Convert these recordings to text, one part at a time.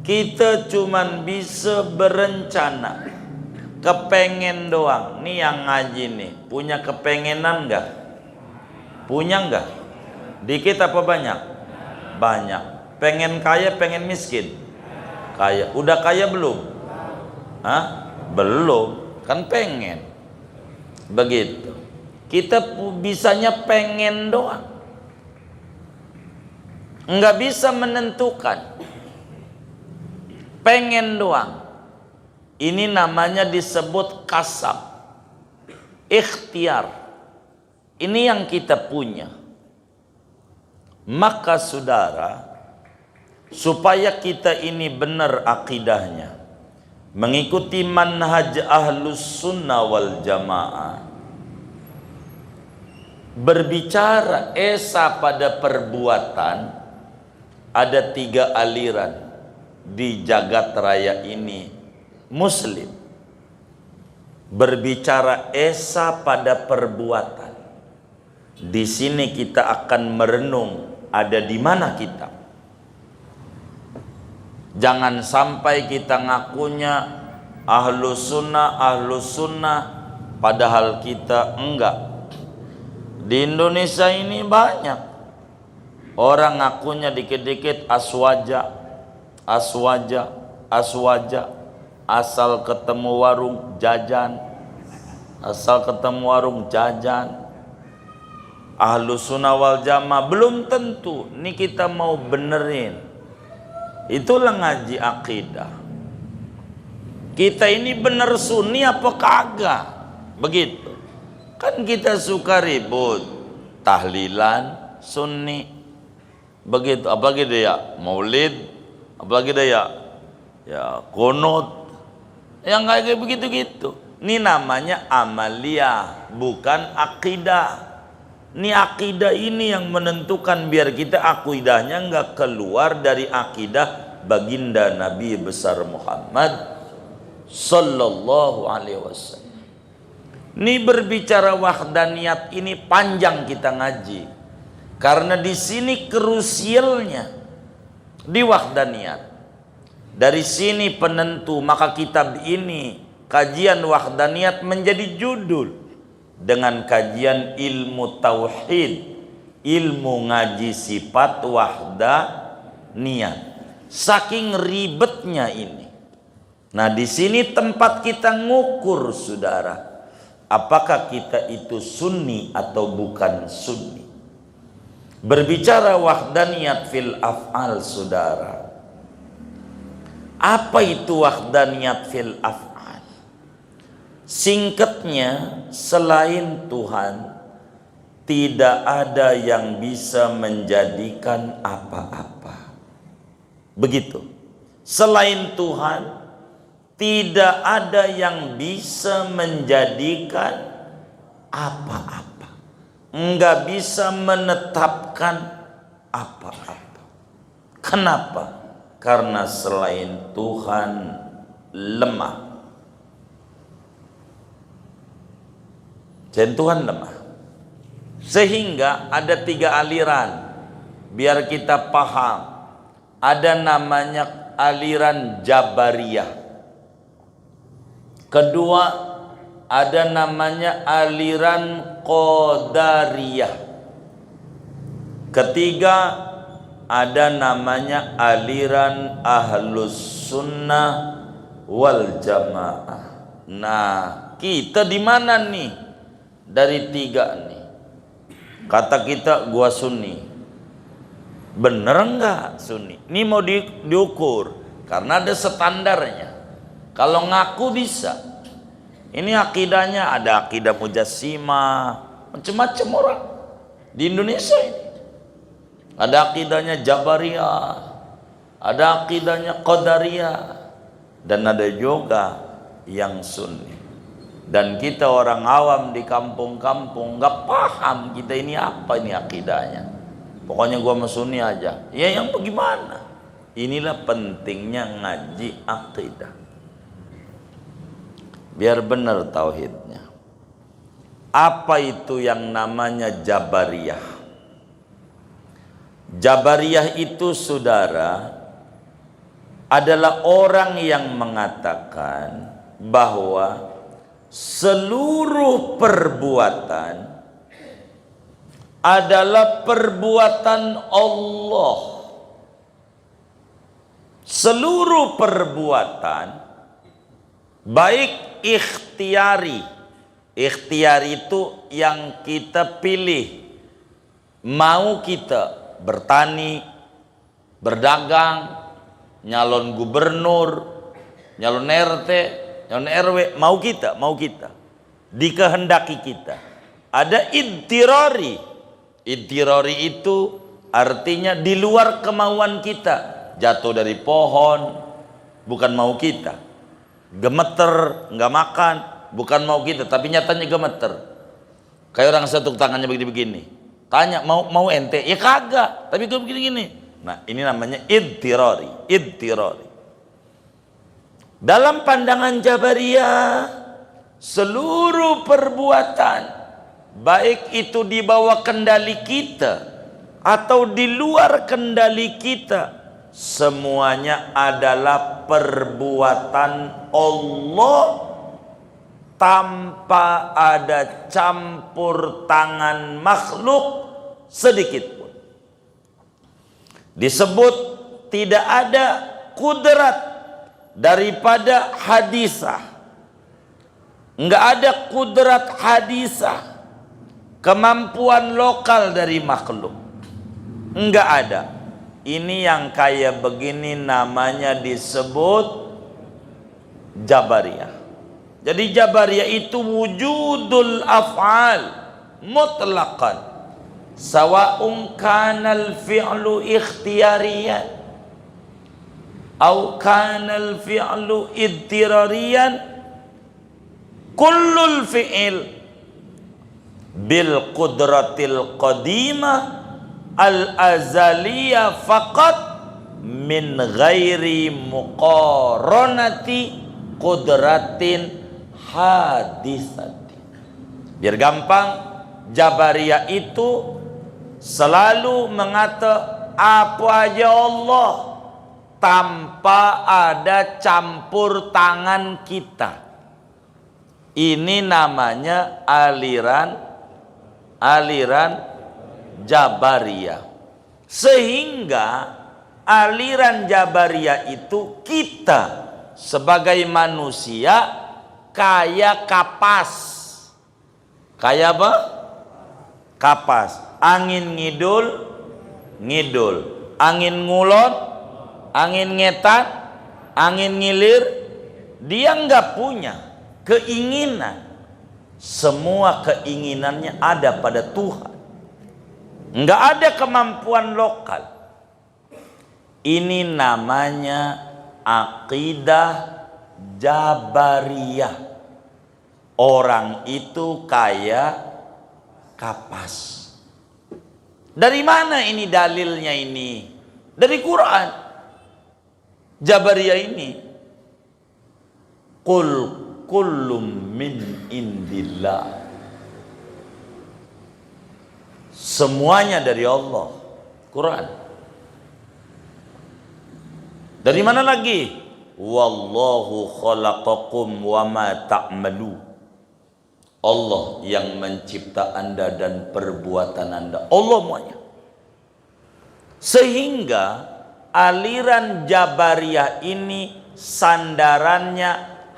Kita cuman bisa berencana, kepengen doang. Nih yang ngaji nih, punya kepengenan nggak? Punya nggak? Dikit apa banyak? Banyak. Pengen kaya, pengen miskin? Kaya. Udah kaya belum? Hah? Belum. Kan pengen. Begitu. Kita bisanya pengen doang. Nggak bisa menentukan. Pengen doang. Ini namanya disebut kasab, ikhtiar. Ini yang kita punya. Maka saudara, supaya kita ini benar akidahnya, mengikuti manhaj ahlus sunnah wal jamaah, berbicara esa pada perbuatan, ada 3 aliran di jagat raya ini muslim. Berbicara esa pada perbuatan. Di sini kita akan merenung ada di mana kita. Jangan sampai kita ngakunya ahlus sunnah padahal kita enggak. Di Indonesia ini banyak orang ngakunya dikit-dikit aswaja, asal ketemu warung jajan, Ahlus sunnah wal jamaah belum tentu. Ini kita mau benerin. Itulah ngaji akidah. Kita ini bener sunni apa kagak? Begitu. Kan kita suka ribut, tahlilan sunni, begitu. Apalagi dia maulid, apalagi dia ya kunut, yang kayak begitu-gitu. Ini namanya amaliyah, bukan akidah. Ini akidah ini yang menentukan biar kita akidahnya nggak keluar dari akidah baginda Nabi besar Muhammad sallallahu alaihi wasallam. Ini berbicara wahdaniyat ini panjang kita ngaji, karena di sini krusialnya di wahdaniyat. Dari sini penentu, maka kitab ini kajian wahdaniyat menjadi judul dengan kajian ilmu tauhid, ilmu ngaji sifat wahdaniyat. Saking ribetnya ini. Nah, di sini tempat kita ngukur saudara. Apakah kita itu sunni atau bukan sunni? Berbicara wahdaniyat fil af'al saudara. Apa itu wahdaniyat fil af'al? Singkatnya, selain Tuhan tidak ada yang bisa menjadikan apa-apa. Begitu. Selain Tuhan tidak ada yang bisa menjadikan apa-apa. Enggak bisa menetapkan apa-apa. Kenapa? Karena selain Tuhan lemah. Dan Tuhan lemah. Sehingga ada 3 aliran. Biar kita paham. Ada namanya aliran Jabariyah. Kedua, ada namanya aliran Qadariyah. Ketiga, ada namanya aliran Ahlus Sunnah wal Jamaah. Nah, kita di mana nih? Dari 3 nih. Kata kita, gua Sunni. Bener enggak Sunni? Ini mau diukur karena ada standarnya. Kalau ngaku bisa. Ini akidahnya ada akidah Mujassimah, macam-macam orang di Indonesia ini. Ada akidahnya Jabariyah, ada akidahnya Qadariyah, dan ada juga yang Sunni. Dan kita orang awam di kampung-kampung nggak paham kita ini apa ini akidahnya. Pokoknya gua sama Sunni aja. Ya yang bagaimana? Inilah pentingnya ngaji akidah. Biar benar tauhidnya. Apa itu yang namanya Jabariyah? Jabariyah itu saudara adalah orang yang mengatakan bahwa seluruh perbuatan adalah perbuatan Allah. Seluruh perbuatan, baik ikhtiari, ikhtiari itu yang kita pilih, mau kita bertani, berdagang, nyalon gubernur, nyalon RT, nyalon RW, mau kita, dikehendaki kita. Ada idtirari. Idtirari itu artinya di luar kemauan kita. Jatuh dari pohon, bukan mau kita. Gemeter, nggak makan, bukan mau kita, tapi nyatanya gemeter. Kayak orang satu tangannya begini-begini. Tanya mau ente, ya kagak, tapi gue begini-gini. Nah, ini namanya idtirari. Dalam pandangan Jabariyah, seluruh perbuatan, baik itu di bawah kendali kita atau di luar kendali kita, semuanya adalah perbuatan Allah tanpa ada campur tangan makhluk sedikit pun. Disebut tidak ada kudrat daripada hadisah, enggak ada kudrat hadisah, kemampuan lokal dari makhluk, enggak ada. Ini yang kayak begini namanya disebut Jabariyah. Jadi Jabariyah itu wujudul af'al mutlaqan, sawa'un kanal fi'lu ikhtiyariyan au kanal fi'lu idtirariyan, kullul fi'il bil qudratil qadimah al-azaliyah faqat min ghairi muqaranati qudratin hadisati. Biar gampang, Jabariyah itu selalu mengata apa aja Allah tanpa ada campur tangan kita. Ini namanya aliran Jabariyah. Sehingga aliran Jabariyah itu kita sebagai manusia kayak kapas. Kayak apa? Kapas. Angin ngidul, angin ngulon, angin ngetan, angin ngilir. Dia nggak punya keinginan. Semua keinginannya ada pada Tuhan. Nggak ada kemampuan lokal. Ini namanya akidah Jabariyah. Orang itu kayak kapas. Dari mana ini dalilnya ini? Dari Quran. Jabariyah ini, qul kullum min indillah. Semuanya dari Allah. Quran. Dari mana lagi? Wallahu khalaqakum wa ma ta'malu. Allah yang mencipta Anda dan perbuatan Anda. Allah semuanya. Sehingga aliran Jabariyah ini sandarannya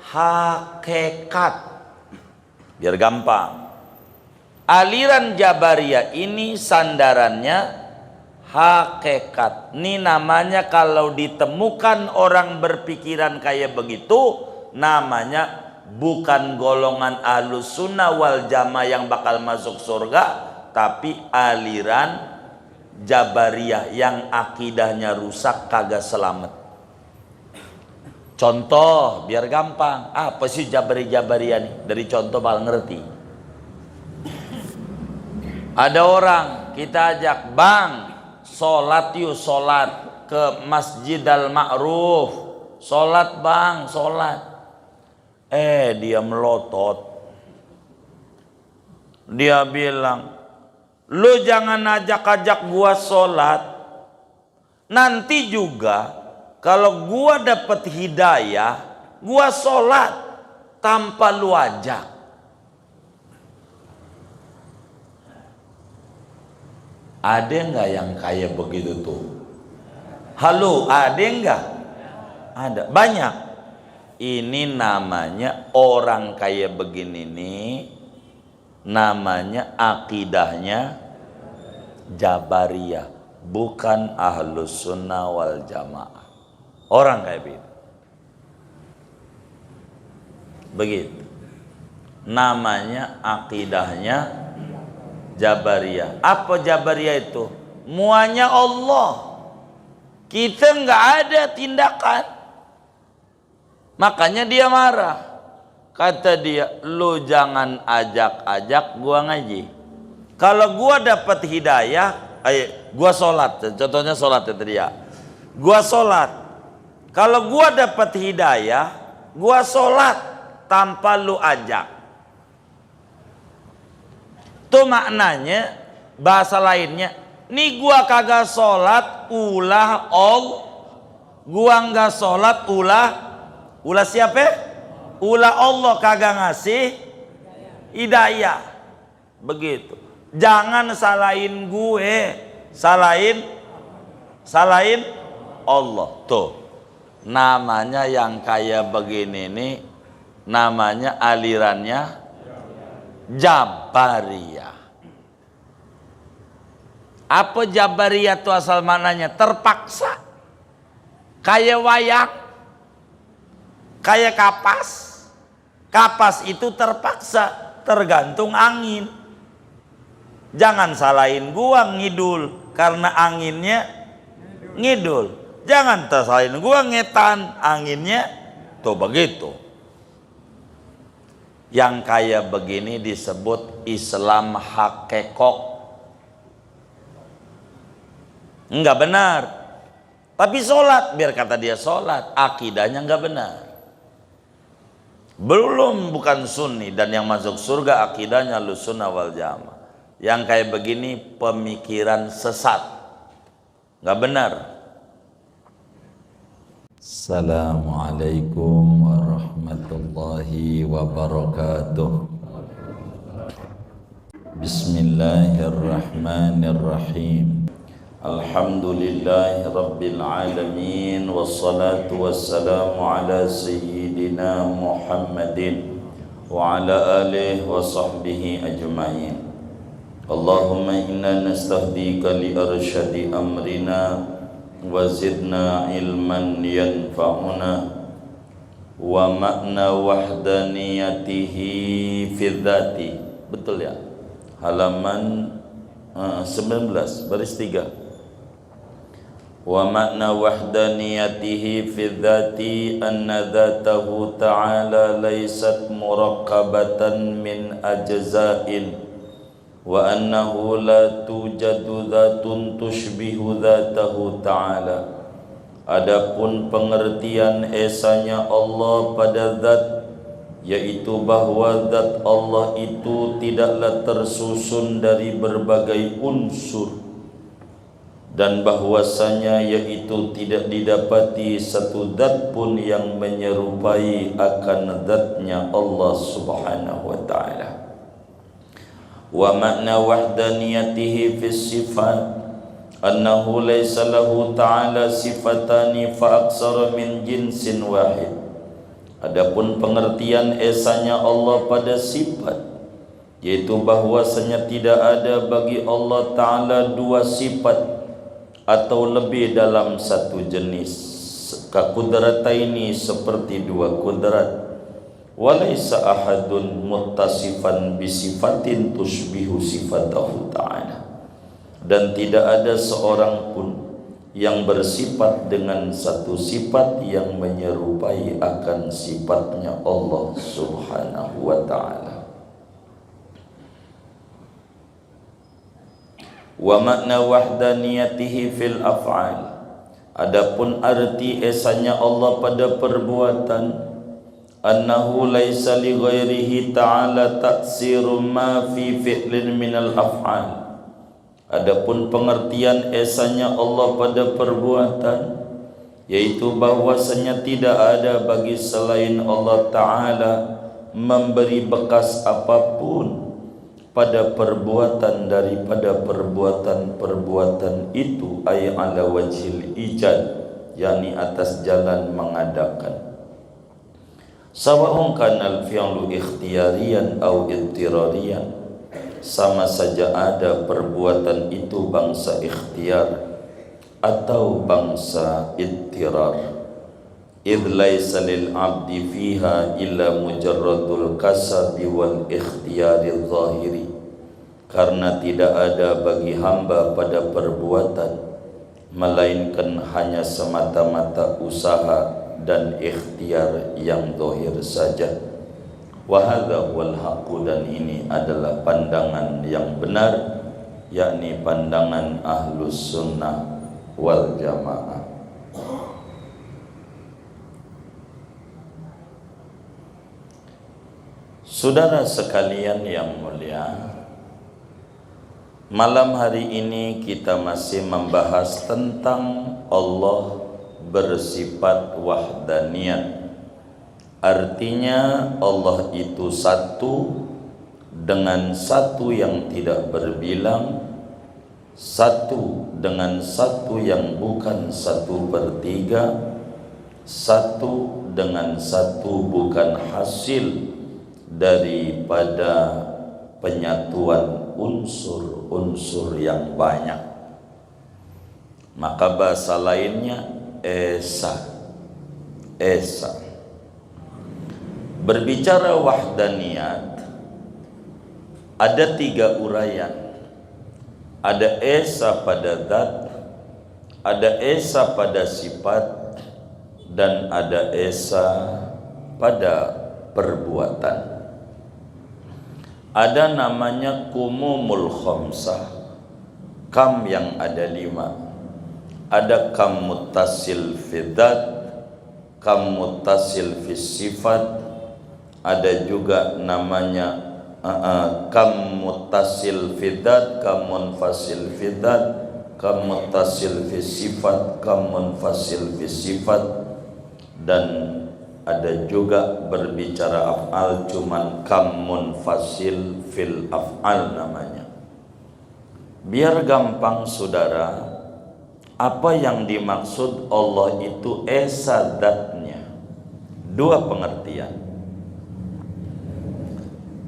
hakikat. Biar gampang. Aliran Jabariyah ini sandarannya hakikat. Ini namanya kalau ditemukan orang berpikiran kayak begitu, namanya bukan golongan Ahlus Sunnah wal Jamaah yang bakal masuk surga, tapi aliran Jabariyah yang akidahnya rusak, kagak selamat. Contoh biar gampang, apa sih Jabariyah nih? Dari contoh bakal ngerti. Ada orang kita ajak, bang, sholat yuk, sholat ke Masjid Al-Ma'ruf, sholat bang, sholat. Dia melotot. Dia bilang, lu jangan ajak-ajak gua sholat. Nanti juga Kalau gua dapat hidayah, gua sholat tanpa lu ajak. Ada nggak yang kayak begitu tuh? Halo, ada nggak? Ada, banyak. Ini namanya orang kayak begini nih, namanya akidahnya Jabariyah, bukan Ahlus Sunnah wal Jamaah. Orang kayak begitu. Begitu. Namanya akidahnya Jabariyah. Apa Jabariyah itu? Muanya Allah. Kita nggak ada tindakan. Makanya dia marah. Kata dia, lu jangan ajak-ajak gua ngaji. Kalau gua dapat hidayah, gua sholat. Contohnya sholat itu dia. Gua sholat. Kalau gua dapat hidayah, gua sholat tanpa lu ajak. Itu maknanya, bahasa lainnya, nih gua kagak sholat, ulah gua nggak sholat, ulah siapa? Ulah Allah kagak ngasih hidayah. Begitu. Jangan salahin gue, salahin Allah. Tuh, namanya yang kayak begini nih, namanya alirannya Jabariyah. Apa Jabariyah itu asal mananya? Terpaksa. Kayak wayang, kayak kapas. Kapas itu terpaksa, tergantung angin. Jangan salahin gua ngidul karena anginnya ngidul. Jangan salahin gua ngetan, anginnya tuh begitu. Yang kayak begini disebut Islam hakekok. Enggak benar. Tapi sholat, biar kata dia sholat, akidahnya enggak benar. Belum, bukan sunni. Dan yang masuk surga akidahnya Ahlussunnah wal Jamaah. Yang kayak begini pemikiran sesat, enggak benar. Assalamualaikum warahmatullahi wabarakatuh. Bismillahirrahmanirrahim. Alhamdulillahi rabbil alamin. Wassalatu wassalamu ala sayyidina Muhammadin wa ala alihi wa sahbihi ajma'in. Allahumma inna nastahdika li arsyadi amrina wa zidna ilman yanfa'una wa makna wahdaniyatihi fi dzati. Betul ya? Halaman 19 baris 3. Wa makna wahdaniyatihi fi dzati anna dzatahu ta'ala laysat murakkabatan min ajza'in wa annahu la tujadu dzatun tushbihu dzatahu ta'ala. Adapun pengertian esanya Allah pada zat, yaitu bahwa zat Allah itu tidaklah tersusun dari berbagai unsur, dan bahwasanya yaitu tidak didapati satu zat pun yang menyerupai akan zatnya Allah subhanahu wa ta'ala. Wa makna wahdaniyatihi fi sifat annahu laysa lahu ta'ala sifatani fa aksara min jinsin wahid. Adapun pengertian esanya Allah pada sifat, yaitu bahwasanya tidak ada bagi Allah Ta'ala dua sifat atau lebih dalam satu jenis. Kakudrataini seperti dua kudrat. Walaysa ahadun muttasifan bisifatin tushbihu sifatahu ta'ala. Dan tidak ada seorang pun yang bersifat dengan satu sifat yang menyerupai akan sifatnya Allah subhanahu wa ta'ala. Wa makna wahdaniyatihi fil af'al. Adapun arti esanya Allah pada perbuatan, annahu laisa li ghairihi ta'ala ta'siru ma fi fi'lin minal af'al. Adapun pengertian esanya Allah pada perbuatan, yaitu bahwasanya tidak ada bagi selain Allah Ta'ala memberi bekas apapun pada perbuatan daripada perbuatan-perbuatan itu, ay ala wajhil ijad, yakni atas jalan mengadakan. Sawa'un kana al-fi'lu ikhtiyariyan aw ittirariyan, sama saja ada perbuatan itu bangsa ikhtiar atau bangsa ittirar. Idh laysa lil abdi fiha illa mujarradul kasabi wal ikhtiyari zahiri, karena tidak ada bagi hamba pada perbuatan melainkan hanya semata-mata usaha dan ikhtiar yang zahir saja. Wa hadza wal haqqu, dan ini adalah pandangan yang benar, yakni pandangan Ahlus Sunnah wal Jamaah. Saudara sekalian yang mulia, malam hari ini kita masih membahas tentang Allah bersifat wahdaniyah. Artinya Allah itu satu dengan satu yang tidak berbilang, satu dengan satu yang bukan 1/3, satu dengan satu bukan hasil daripada penyatuan unsur-unsur yang banyak. Maka bahasa lainnya Esa. Berbicara wahdaniyat ada 3 uraian. Ada Esa pada zat, ada Esa pada sifat, dan ada Esa pada perbuatan. Ada namanya kumumul khamsah, kam yang ada 5. Ada kam muttasil fi dzat, kam muttasil fi sifat, ada juga namanya kam muttasil fi dzat, kam munfasil fi dzat, kam muttasil fi sifat, kam munfasil fi sifat, dan ada juga berbicara af'al cuman kam munfasil fil af'al namanya. Biar gampang saudara, apa yang dimaksud Allah itu esa zatnya? 2 pengertian.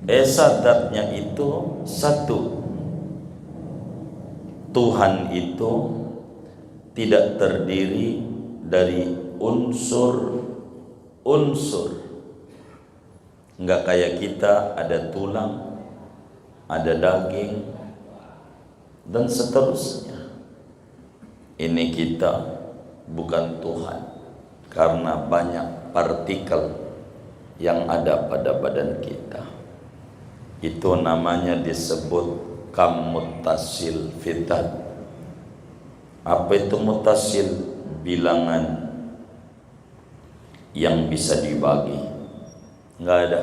Esa zatnya itu 1, Tuhan itu tidak terdiri dari unsur, enggak kayak kita ada tulang, ada daging, dan seterusnya. Ini kita bukan Tuhan karena banyak partikel yang ada pada badan kita. Itu namanya disebut kam muttasil fi dzat. Apa itu muttasil? Bilangan yang bisa dibagi, nggak ada.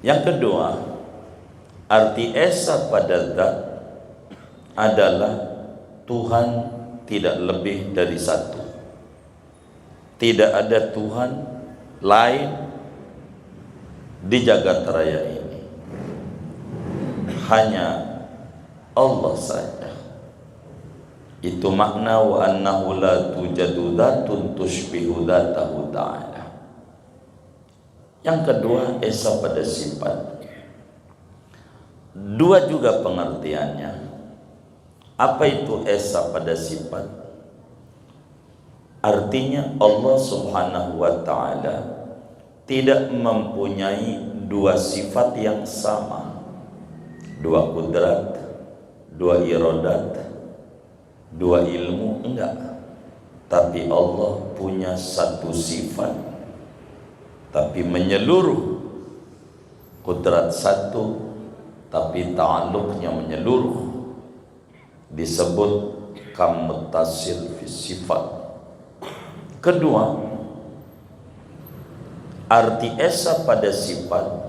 Yang kedua, arti esa pada zat adalah Tuhan tidak lebih dari 1. Tidak ada Tuhan lain di jagat raya ini, hanya Allah saja. Itu makna wa annahu la tujadu dzatun tushbihu dzatahu ta'ala. Yang kedua, esa pada sifat. 2 juga pengertiannya. Apa itu esa pada sifat? Artinya Allah Subhanahu wa ta'ala tidak mempunyai 2 sifat yang sama. 2 kudrat, 2 iradat, 2 ilmu, enggak. Tapi Allah punya 1 sifat, tapi menyeluruh. Kudrat 1, tapi ta'alluqnya menyeluruh. Disebut kam muttasil fi sifat. Kedua, arti esa pada sifat,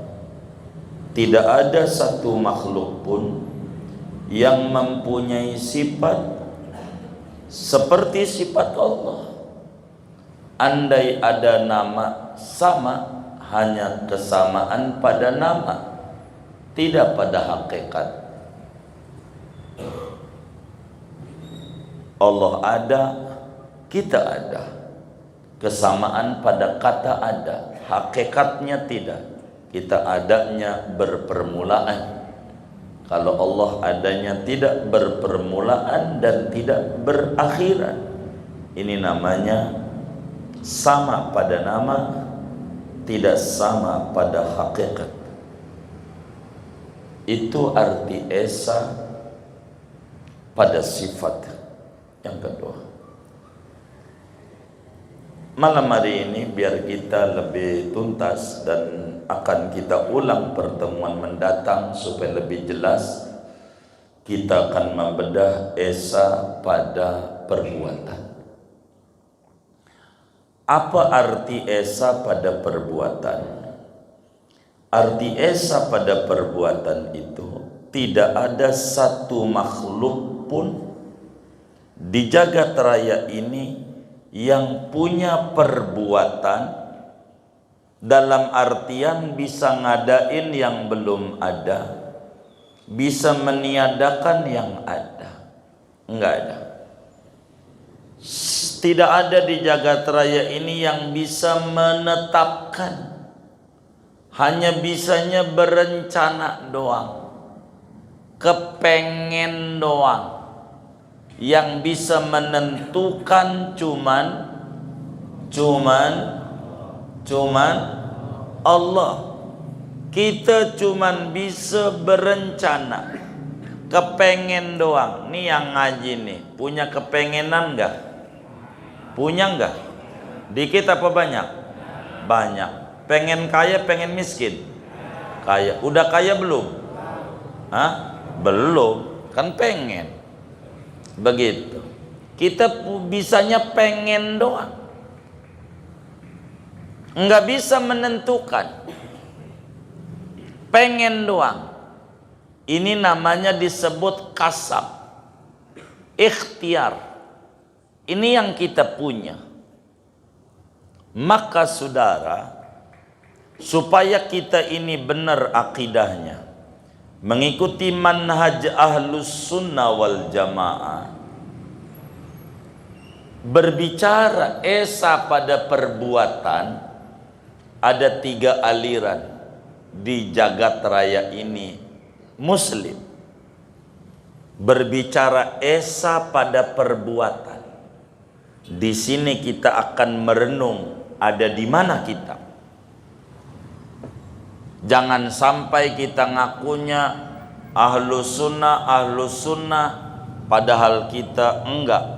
tidak ada 1 makhluk pun yang mempunyai sifat seperti sifat Allah. Andai ada nama sama, hanya kesamaan pada nama, tidak pada hakikat. Allah ada, kita ada. Kesamaan pada kata ada, hakikatnya tidak. Kita adanya berpermulaan. Kalau Allah adanya tidak berpermulaan dan tidak berakhiran, ini namanya sama pada nama, tidak sama pada hakikat. Itu arti esa pada sifat. Yang kedua, malam hari ini biar kita lebih tuntas dan akan kita ulang pertemuan mendatang supaya lebih jelas, kita akan membedah esa pada perbuatan. Apa arti esa pada perbuatan? Arti esa pada perbuatan itu tidak ada satu makhluk pun di jagat raya ini yang punya perbuatan dalam artian bisa ngadain yang belum ada, bisa meniadakan yang ada. Enggak ada. Tidak ada di jagat raya ini yang bisa menetapkan, hanya bisanya berencana doang, kepengen doang. Yang bisa menentukan cuman Allah. Kita cuman bisa berencana, kepengen doang. Nih yang ngaji nih, punya kepengenan enggak? Punya enggak? Dikit apa banyak? Banyak. Pengen kaya, pengen miskin? Kaya. Udah kaya belum? Hah? Belum. Kan pengen. Begitu. Kita bisanya pengen doang, enggak bisa menentukan. Pengen doang. Ini namanya disebut kasab, ikhtiar. Ini yang kita punya. Maka saudara, supaya kita ini benar akidahnya, mengikuti manhaj ahlus sunnah wal jamaah, berbicara esa pada perbuatan, ada 3 aliran di jagat raya ini muslim. Berbicara esa pada perbuatan, di sini kita akan merenung ada di mana kita. Jangan sampai kita ngakunya ahlus sunnah padahal kita enggak.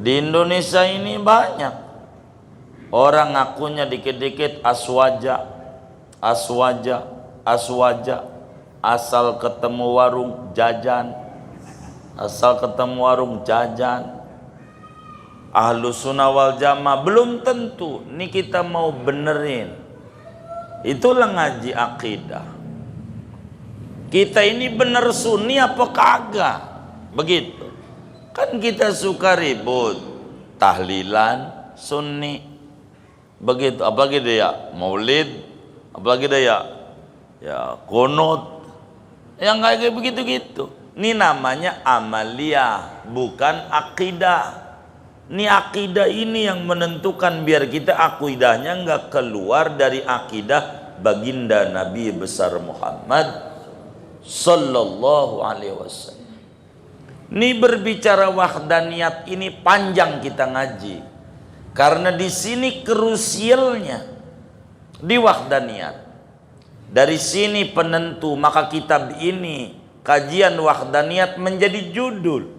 Di Indonesia ini banyak orang ngakunya dikit-dikit aswaja, asal ketemu warung jajan, ahlus sunnah wal jamaah. Belum tentu nih kita mau benerin. Itulah ngaji akidah. Kita ini bener sunni apa kagak? Begitu. Kan kita suka ribut, tahlilan sunni. Begitu. Apalagi dia maulid, apalagi dia ya kunut. Yang kayak begitu-gitu. Ini namanya amaliyah, bukan akidah. Ini akidah ini yang menentukan biar kita akidahnya enggak keluar dari akidah baginda Nabi besar Muhammad sallallahu alaihi wasallam. Ini berbicara wahdaniyat ini panjang kita ngaji. Karena di sini krusialnya di wahdaniyat. Dari sini penentu, maka kitab ini kajian wahdaniyat menjadi judul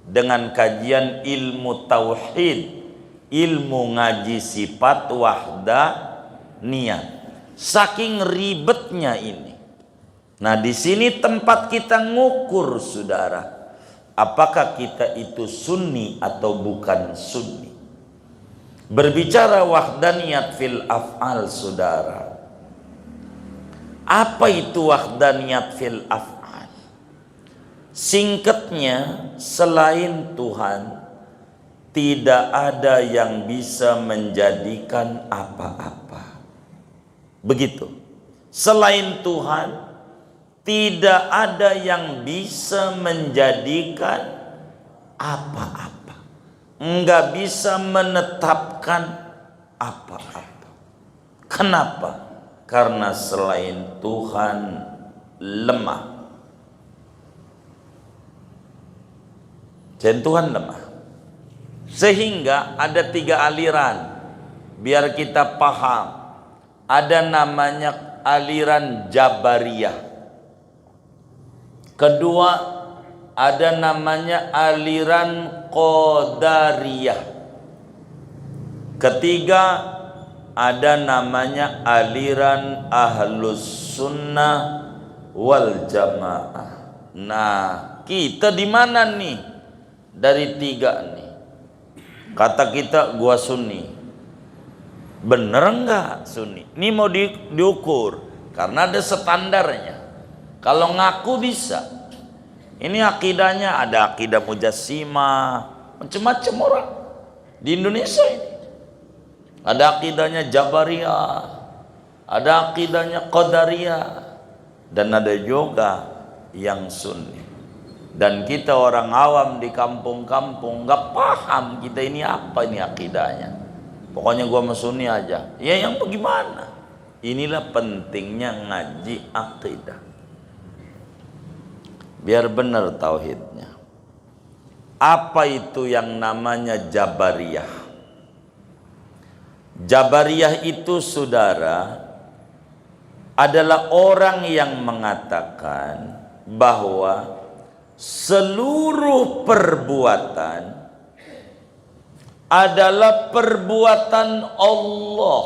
dengan kajian ilmu tauhid, ilmu ngaji sifat wahdaniyat. Saking ribetnya ini. Nah, di sini tempat kita ngukur, saudara. Apakah kita itu sunni atau bukan sunni? Berbicara wahdaniyat fil af'al, saudara. Apa itu wahdaniyat fil af'al? Singkatnya, selain Tuhan tidak ada yang bisa menjadikan apa-apa. Begitu. Selain Tuhan, tidak ada yang bisa menjadikan apa-apa. Enggak bisa menetapkan apa-apa. Kenapa? Karena selain Tuhan lemah. Dan Tuhan lemah. Sehingga ada 3 aliran. Biar kita paham. Ada namanya aliran Jabariyah. Kedua, ada namanya aliran Qadariyah. Ketiga, ada namanya aliran Ahlus Sunnah wal Jamaah. Nah, kita di mana nih? Dari 3 nih. Kata kita, gua Sunni. Bener enggak Sunni? Ini mau diukur karena ada standarnya. Kalau ngaku bisa. Ini akidahnya ada akidah Mujassimah, macam-macam orang di Indonesia ini. Ada akidahnya Jabariyah, ada akidahnya Qadariyah, dan ada juga yang Sunni. Dan kita orang awam di kampung-kampung nggak paham kita ini apa ini akidahnya. Pokoknya gua sama Sunni aja. Ya yang bagaimana? Inilah pentingnya ngaji akidah. Biar benar tauhidnya. Apa itu yang namanya Jabariyah? Jabariyah itu saudara adalah orang yang mengatakan bahwa seluruh perbuatan adalah perbuatan Allah.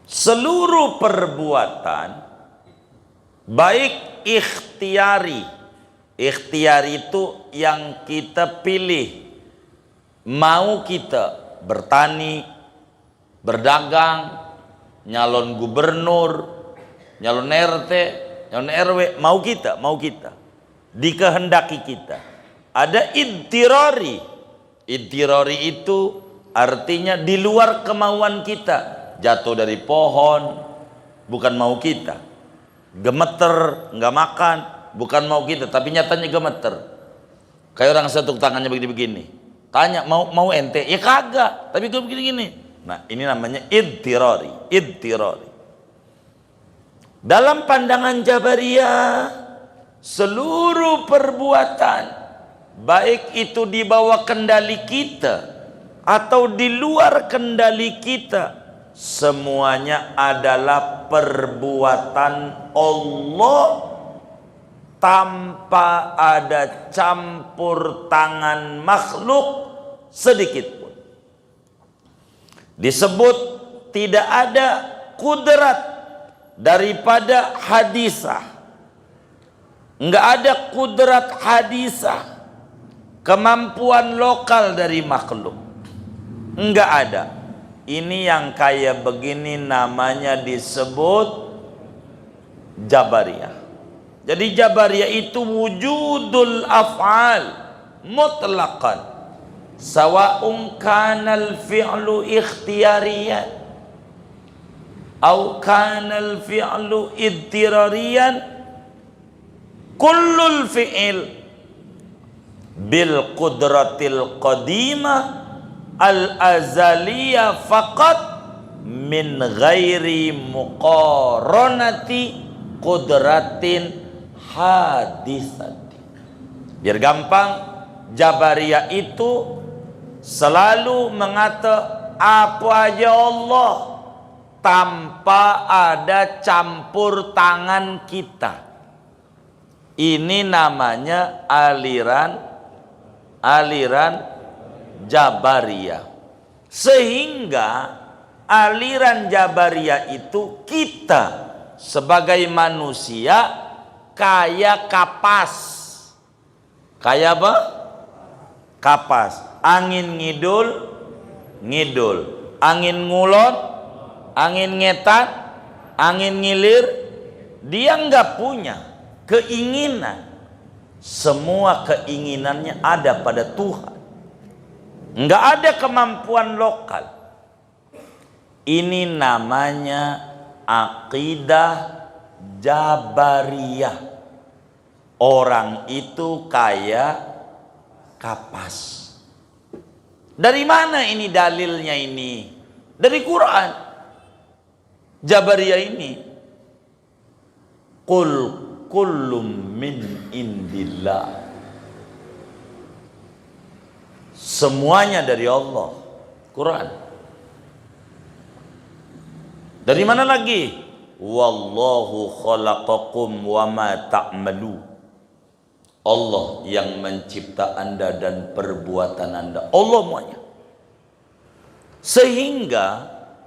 Seluruh perbuatan baik ikhtiari. Ikhtiari itu yang kita pilih. Mau kita bertani, berdagang, nyalon gubernur, nyalon RT, nyalon RW, mau kita. Dikehendaki kita. Ada idtirari. Idtirari itu artinya di luar kemauan kita. Jatuh dari pohon, bukan mau kita. Gemeter, nggak makan, bukan mau kita, tapi nyatanya gemeter. Kayak orang satu tangannya begini-begini. Tanya, mau ente? Ya kagak, tapi gue begini-gini. Nah, ini namanya idtirari. Dalam pandangan Jabariyah, seluruh perbuatan, baik itu di bawah kendali kita atau di luar kendali kita, semuanya adalah perbuatan Allah tanpa ada campur tangan makhluk sedikit pun. Disebut tidak ada kudrat daripada hadisah. Enggak ada kudrat hadisah, kemampuan lokal dari makhluk. Enggak ada. Ini yang kayak begini namanya disebut Jabariyah. Jadi Jabariyah itu wujudul af'al mutlaqan. Sawa'un kanal fi'lu ikhtiyariyan au kanal fi'lu idtirariyan, kullul fi'il bil qudratil qadimah al-azaliyah faqat min ghairi muqaranati qudratin hadisati. Biar gampang, Jabariyah itu selalu mengata apa aja Allah tanpa ada campur tangan kita. Ini namanya aliran Jabariyah. Sehingga aliran Jabariyah itu kita sebagai manusia kayak kapas. Kayak apa? Kapas. Angin ngidul, angin ngulon, angin ngetan, angin ngilir. Dia nggak punya keinginan. Semua keinginannya ada pada Tuhan. Nggak ada kemampuan lokal. Ini namanya akidah Jabariyah. Orang itu kayak kapas. Dari mana ini dalilnya ini? Dari Quran. Jabariyah ini. Qul kullum min indillah. Semuanya dari Allah. Quran. Dari mana lagi? Wallahu khalaqakum wa ma ta'malu. Allah yang mencipta Anda dan perbuatan Anda. Allah semuanya. Sehingga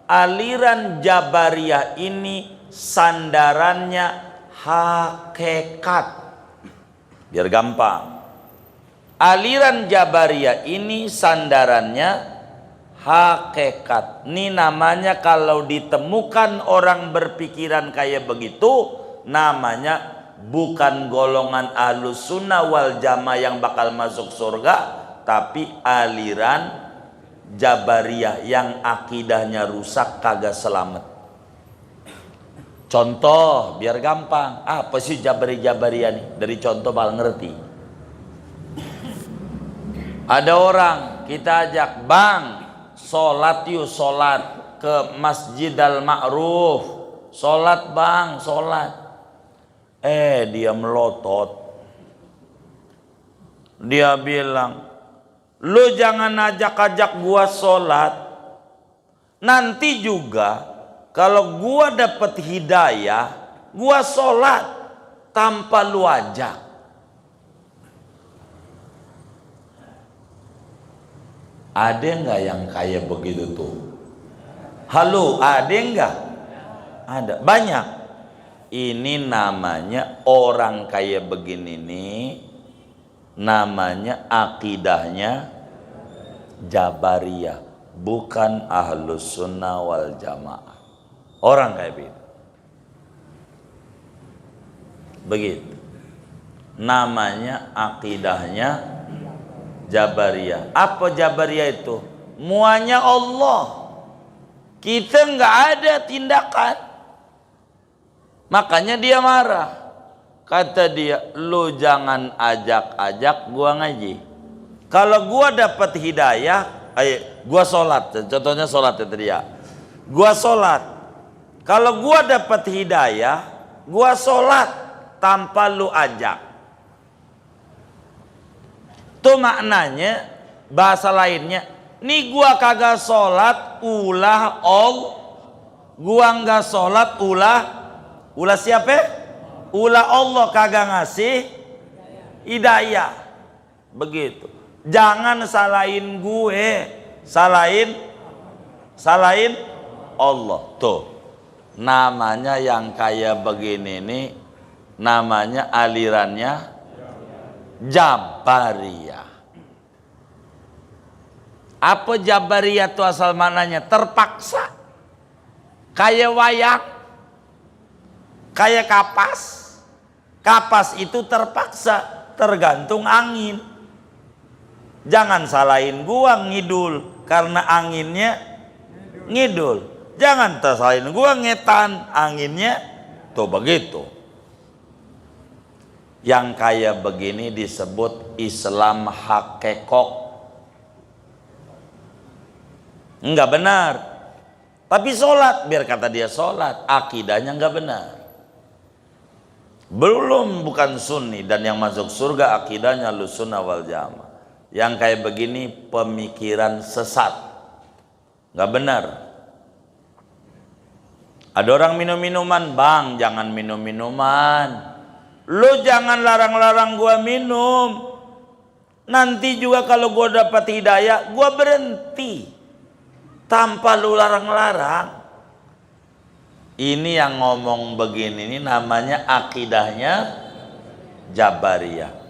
aliran Jabariyah ini sandarannya hakikat. Biar gampang. Aliran Jabariyah ini sandarannya hakikat. Ini namanya kalau ditemukan orang berpikiran kayak begitu, namanya bukan golongan ahlus sunnah wal jamaah yang bakal masuk surga, tapi aliran Jabariyah yang akidahnya rusak, kagak selamat. Contoh biar gampang. Apa sih Jabariyah nih? Dari contoh bakal ngerti. Ada orang kita ajak, bang, sholat yuk, sholat ke Masjid Al-Ma'ruf. Sholat bang, sholat. Dia melotot. Dia bilang, lu jangan ajak-ajak gua sholat. Nanti juga kalau gua dapet hidayah, gua sholat tanpa lu ajak. Ada nggak yang kayak begitu tuh? Halo, ada nggak? Ada, banyak. Ini namanya orang kayak begini nih, namanya akidahnya Jabariyah, bukan ahlus sunnah wal jamaah. Orang kayak begitu. Begitu. Namanya akidahnya Jabariyah. Apa Jabariyah itu? Muanya Allah. Kita nggak ada tindakan. Makanya dia marah. Kata dia, lu jangan ajak-ajak gua ngaji. Kalau gua dapat hidayah, gua sholat. Contohnya sholat itu dia. Gua sholat. Kalau gua dapat hidayah, gua sholat tanpa lu ajak. Itu maknanya, bahasa lainnya, nih gua kagak sholat ulah gua nggak sholat ulah siapa? Ulah Allah kagak ngasih hidayah. Begitu. Jangan salahin gue, salahin Allah. Tuh, namanya yang kayak begini nih, namanya alirannya Jabariyah. Apa Jabariyah itu asal mananya? Terpaksa. Kayak wayang, kayak kapas. Kapas itu terpaksa, tergantung angin. Jangan salahin gua ngidul karena anginnya ngidul. Jangan salahin gua ngetan, anginnya tuh begitu. Yang kayak begini disebut Islam hakikok. Enggak benar. Tapi sholat, biar kata dia sholat, akidahnya enggak benar. Belum, bukan sunni. Dan yang masuk surga akidahnya sunnah wal jamaah. Yang kayak begini pemikiran sesat, enggak benar. Ada orang minum minuman, bang jangan minum minuman. Lu jangan larang-larang gua minum. Nanti juga kalau gua dapat hidayah, gua berhenti. Tanpa lu larang-larang. Ini yang ngomong begini ini namanya akidahnya Jabariyah.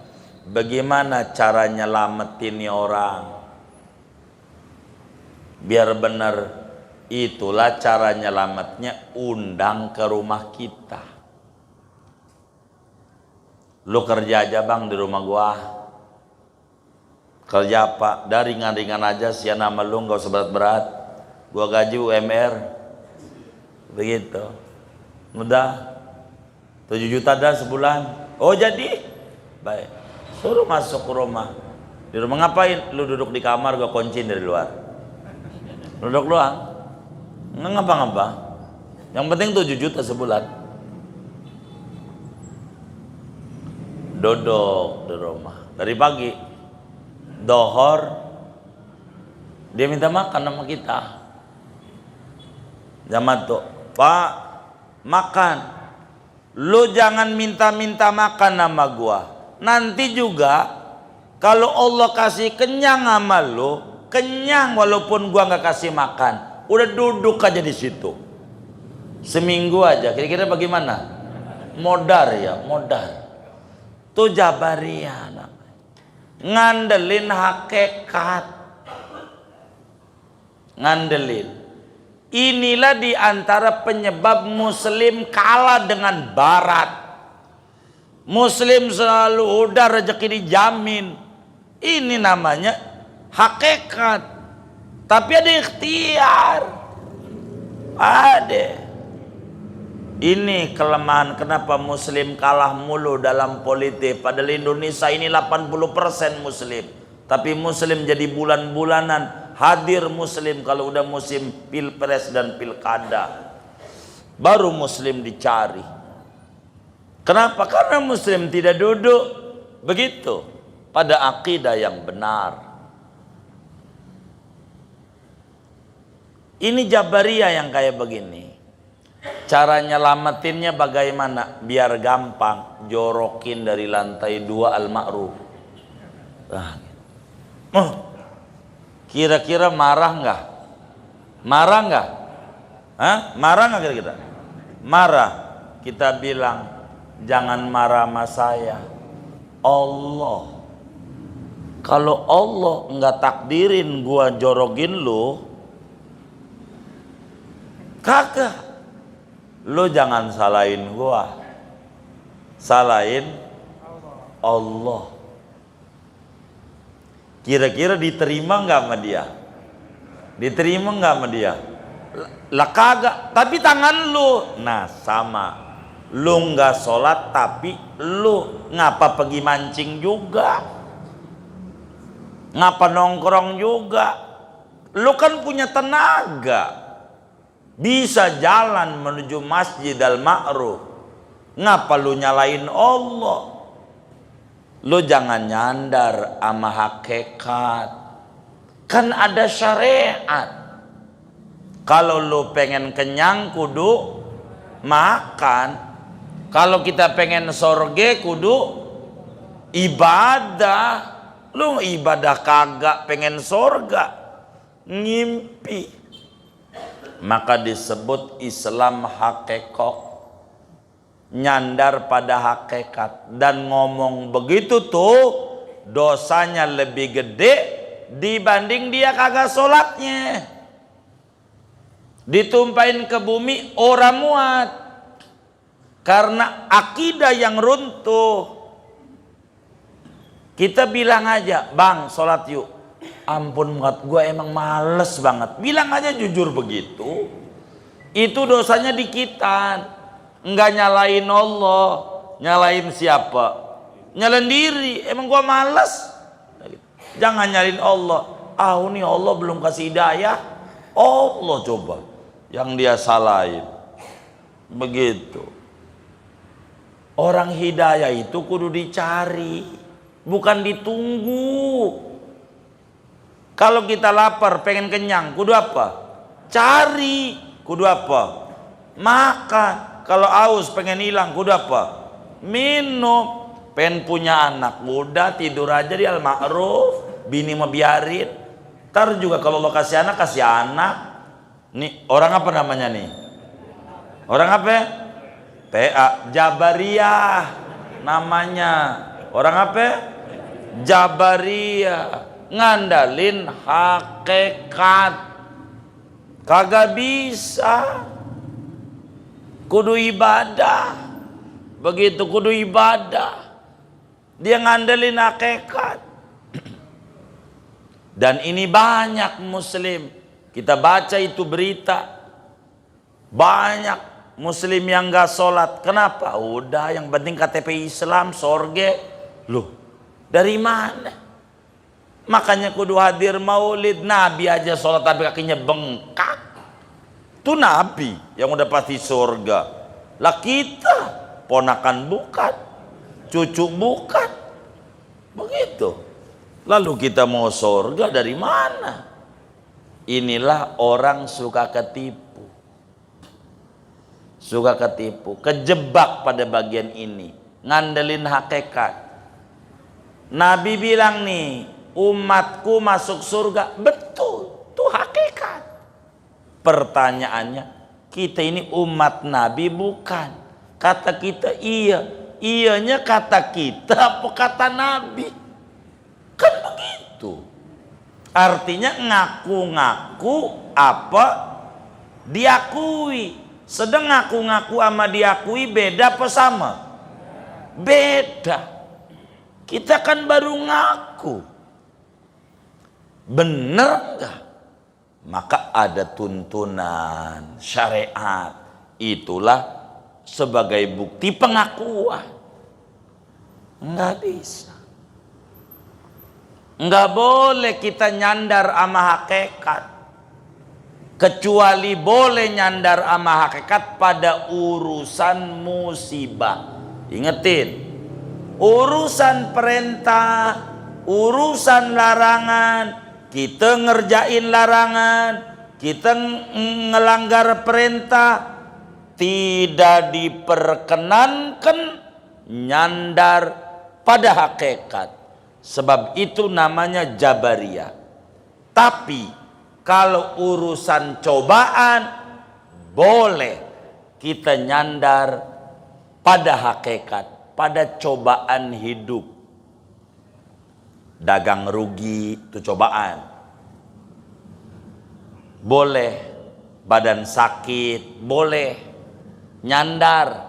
Bagaimana cara nyelamatin nih orang? Biar benar, itulah cara nyelamatnya, undang ke rumah kita. Lu kerja aja bang di rumah gua. Kerja apa? Dari ringan-ringan aja, sia nama lu nggak usah berat-berat. Gua gaji UMR. Begitu. Mudah. 7 juta dah sebulan. Oh jadi? Baik. Suruh masuk ke rumah. Di rumah ngapain? Lu duduk di kamar, gua kunciin dari luar. Duduk doang. Nggak ngapa-ngapa. Yang penting 7 juta sebulan. Duduk di rumah. Dari pagi. Dohor dia minta makan sama kita. Zaman tuh, Pak, makan. Lu jangan minta-minta makan sama gua. Nanti juga kalau Allah kasih kenyang sama lu, kenyang walaupun gua nggak kasih makan. Udah duduk aja di situ. Seminggu aja. Kira-kira bagaimana? Modar ya, modar. Tuh Jabariyah. Ngandelin hakikat, ngandelin. Inilah diantara penyebab Muslim kalah dengan Barat. Muslim selalu udah rezeki dijamin. Ini namanya hakikat. Tapi ada ikhtiar. Ada. Ini kelemahan kenapa Muslim kalah mulu dalam politik. Padahal Indonesia ini 80% Muslim. Tapi Muslim jadi bulan-bulanan. Hadir Muslim kalau udah musim pilpres dan pilkada. Baru Muslim dicari. Kenapa? Karena Muslim tidak duduk begitu pada akidah yang benar. Ini Jabariyah yang kayak begini. Cara nyelamatinnya bagaimana? Biar gampang, jorokin dari lantai 2 Al-Ma'ruf. Kira-kira marah nggak? Marah nggak? Hah? Marah nggak kira-kira? Marah. Kita bilang, jangan marah sama saya. Allah. Kalau Allah nggak takdirin gua jorokin lu, kagak. Lu jangan salahin gua, salahin Allah. Kira-kira diterima nggak sama dia? Diterima nggak sama dia? Lah kagak. Tapi tangan lu, nah sama. Lu nggak sholat tapi lu ngapa pergi mancing juga? Ngapa nongkrong juga? Lu kan punya tenaga. Bisa jalan menuju Masjid Al-Ma'ruf. Ngapa lu nyalain Allah? Lu jangan nyandar sama hakikat. Kan ada syariat. Kalau lu pengen kenyang kudu makan. Kalau kita pengen sorge kudu ibadah. Lu ibadah kagak pengen sorga. Ngimpi. Maka disebut Islam hakikat, nyandar pada hakikat. Dan ngomong begitu tuh dosanya lebih gede dibanding dia kagak sholatnya. Ditumpahin ke bumi orang muat karena akidah yang runtuh. Kita bilang aja, bang sholat yuk. Ampun banget, gue emang males banget. Bilang aja jujur begitu. Itu dosanya dikitan. Enggak nyalain Allah. Nyalain siapa? Nyalain diri. Emang gue males. Jangan nyalain Allah. Ini Allah belum kasih hidayah. Allah coba yang dia salahin. Begitu. Orang hidayah itu kudu dicari, bukan ditunggu. Kalau kita lapar, pengen kenyang, kudu apa? Cari. Kudu apa? Makan. Kalau haus, pengen hilang, kudu apa? Minum. Pengen punya anak, udah tidur aja di Al-Ma'ruf. Bini mau biarin. Ntar juga kalau lo kasih anak, kasih anak. Nih, orang apa namanya nih? Orang apa ya? PA. Jabariyah namanya. Orang apa ya? Jabariyah. Ngandalin hakikat. Kagak bisa. Kudu ibadah. Begitu kudu ibadah. Dia ngandelin hakikat. Dan ini banyak muslim, kita baca itu berita, banyak muslim yang gak sholat. Kenapa? Udah yang penting KTP Islam, sorge. Loh, dari mana? Makanya kudu hadir maulid. Nabi aja sholat tapi kakinya bengkak. Itu Nabi yang udah pasti surga. Lah kita ponakan bukan, cucu bukan, begitu. Lalu kita mau surga dari mana? Inilah orang suka ketipu. Suka ketipu, kejebak pada bagian ini, ngandelin hakikat. Nabi bilang nih, umatku masuk surga. Betul, itu hakikat. Pertanyaannya, kita ini umat Nabi bukan? Kata kita iya. Iyanya kata kita apa kata Nabi? Kan begitu. Artinya ngaku-ngaku apa diakui. Sedang ngaku-ngaku sama diakui beda apa sama? Beda. Kita kan baru ngaku. Bener enggak? Maka ada tuntunan syariat. Itulah sebagai bukti pengakuan. Enggak bisa. Enggak boleh kita nyandar sama hakikat. Kecuali boleh nyandar sama hakikat pada urusan musibah. Ingetin, urusan perintah, urusan larangan, kita ngerjain larangan, kita ngelanggar perintah, tidak diperkenankan nyandar pada hakikat. Sebab itu namanya Jabariyah. Tapi kalau urusan cobaan boleh kita nyandar pada hakikat, pada cobaan hidup. Dagang rugi itu cobaan. Boleh, badan sakit, boleh nyandar.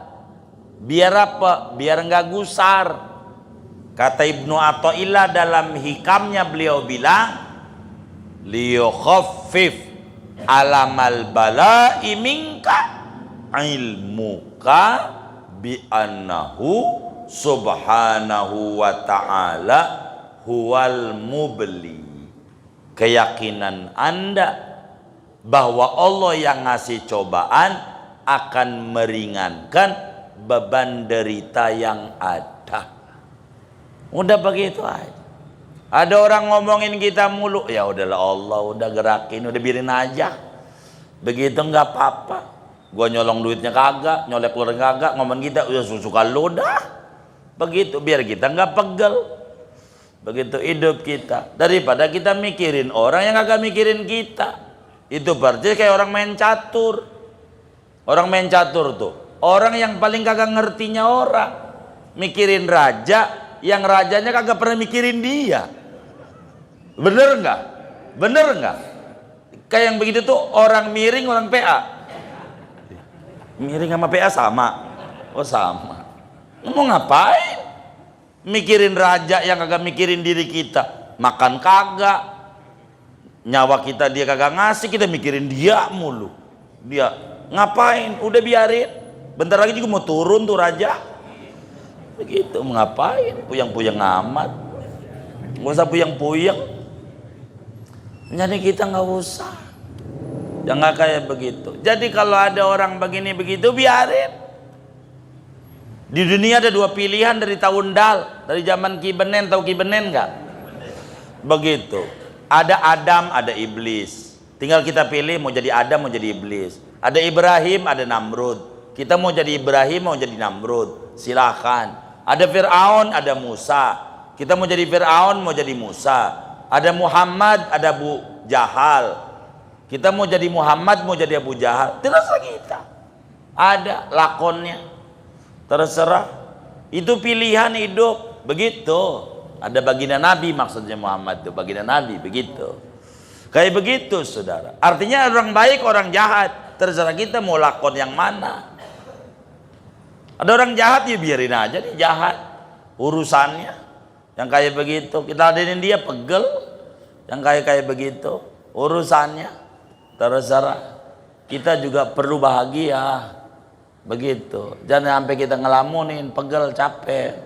Biar apa? Biar nggak gusar. Kata Ibnu Athaillah dalam hikamnya, beliau bilang, liyukhaffif alamal bala'i minka ilmuka bi annahu subhanahu wa ta'ala huwal mubli. Keyakinan Anda bahwa Allah yang ngasih cobaan akan meringankan beban derita yang ada. Udah begitu aja. Ada orang ngomongin kita mulu, ya udahlah Allah udah gerakin, udah biarin aja. Begitu nggak apa-apa. Gua nyolong duitnya kagak, nyolek keluar kagak, ngomong kita udah suka lu dah. Begitu biar kita nggak pegel. Begitu hidup kita. Daripada kita mikirin orang yang kagak mikirin kita. Itu berarti kayak orang main catur. Orang main catur tuh, orang yang paling kagak ngertinya orang. Mikirin raja, yang rajanya kagak pernah mikirin dia. Bener nggak? Bener nggak? Kayak yang begitu tuh orang miring, orang PA. Miring sama PA sama? Oh sama. Mau ngapain? Mikirin raja yang kagak mikirin diri kita. Makan kagak, nyawa kita dia kagak ngasih, kita mikirin dia mulu. Dia ngapain? Udah biarin. Bentar lagi juga mau turun tuh raja. Begitu, ngapain puyang-puyang amat, nggak usah puyang-puyang. Jadi kita nggak usah, jangan kayak begitu. Jadi kalau ada orang begini begitu biarin. Di dunia ada dua pilihan dari tahun dal, dari zaman Ki Benen. Tahu Ki Benen nggak? Begitu. Ada Adam, ada iblis. Tinggal kita pilih mau jadi Adam, mau jadi iblis. Ada Ibrahim, ada Namrud. Kita mau jadi Ibrahim, mau jadi Namrud. Silakan. Ada Fir'aun, ada Musa. Kita mau jadi Fir'aun, mau jadi Musa. Ada Muhammad, ada Abu Jahal. Kita mau jadi Muhammad, mau jadi Abu Jahal. Terserah kita. Ada lakonnya. Terserah. Itu pilihan hidup. Begitu. Ada baginda Nabi maksudnya Muhammad itu. Baginda Nabi, begitu. Kayak begitu saudara. Artinya orang baik, orang jahat. Terserah kita mau lakon yang mana. Ada orang jahat ya biarin aja dia jahat. Urusannya yang kayak begitu kita ladenin dia pegel. yang kayak begitu urusannya terserah. Kita juga perlu bahagia begitu, jangan sampai kita ngelamunin, pegel, capek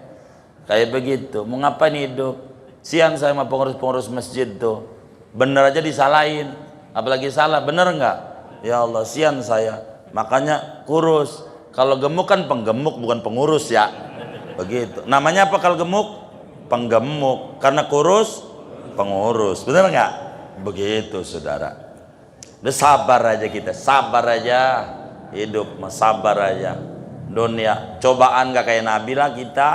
kayak begitu. Mau ngapain hidup? Sian saya sama pengurus-pengurus masjid tuh, bener aja disalahin, apalagi salah, bener nggak? Ya Allah, sian saya. Makanya kurus. Kalau gemuk kan penggemuk, bukan pengurus ya. Begitu. Namanya apa kalau gemuk? Penggemuk. Karena kurus, pengurus. Bener nggak? Begitu saudara. Udah sabar aja kita, sabar aja. Hidup mah sabar aja. Dunia cobaan gak kayak Nabi lah kita.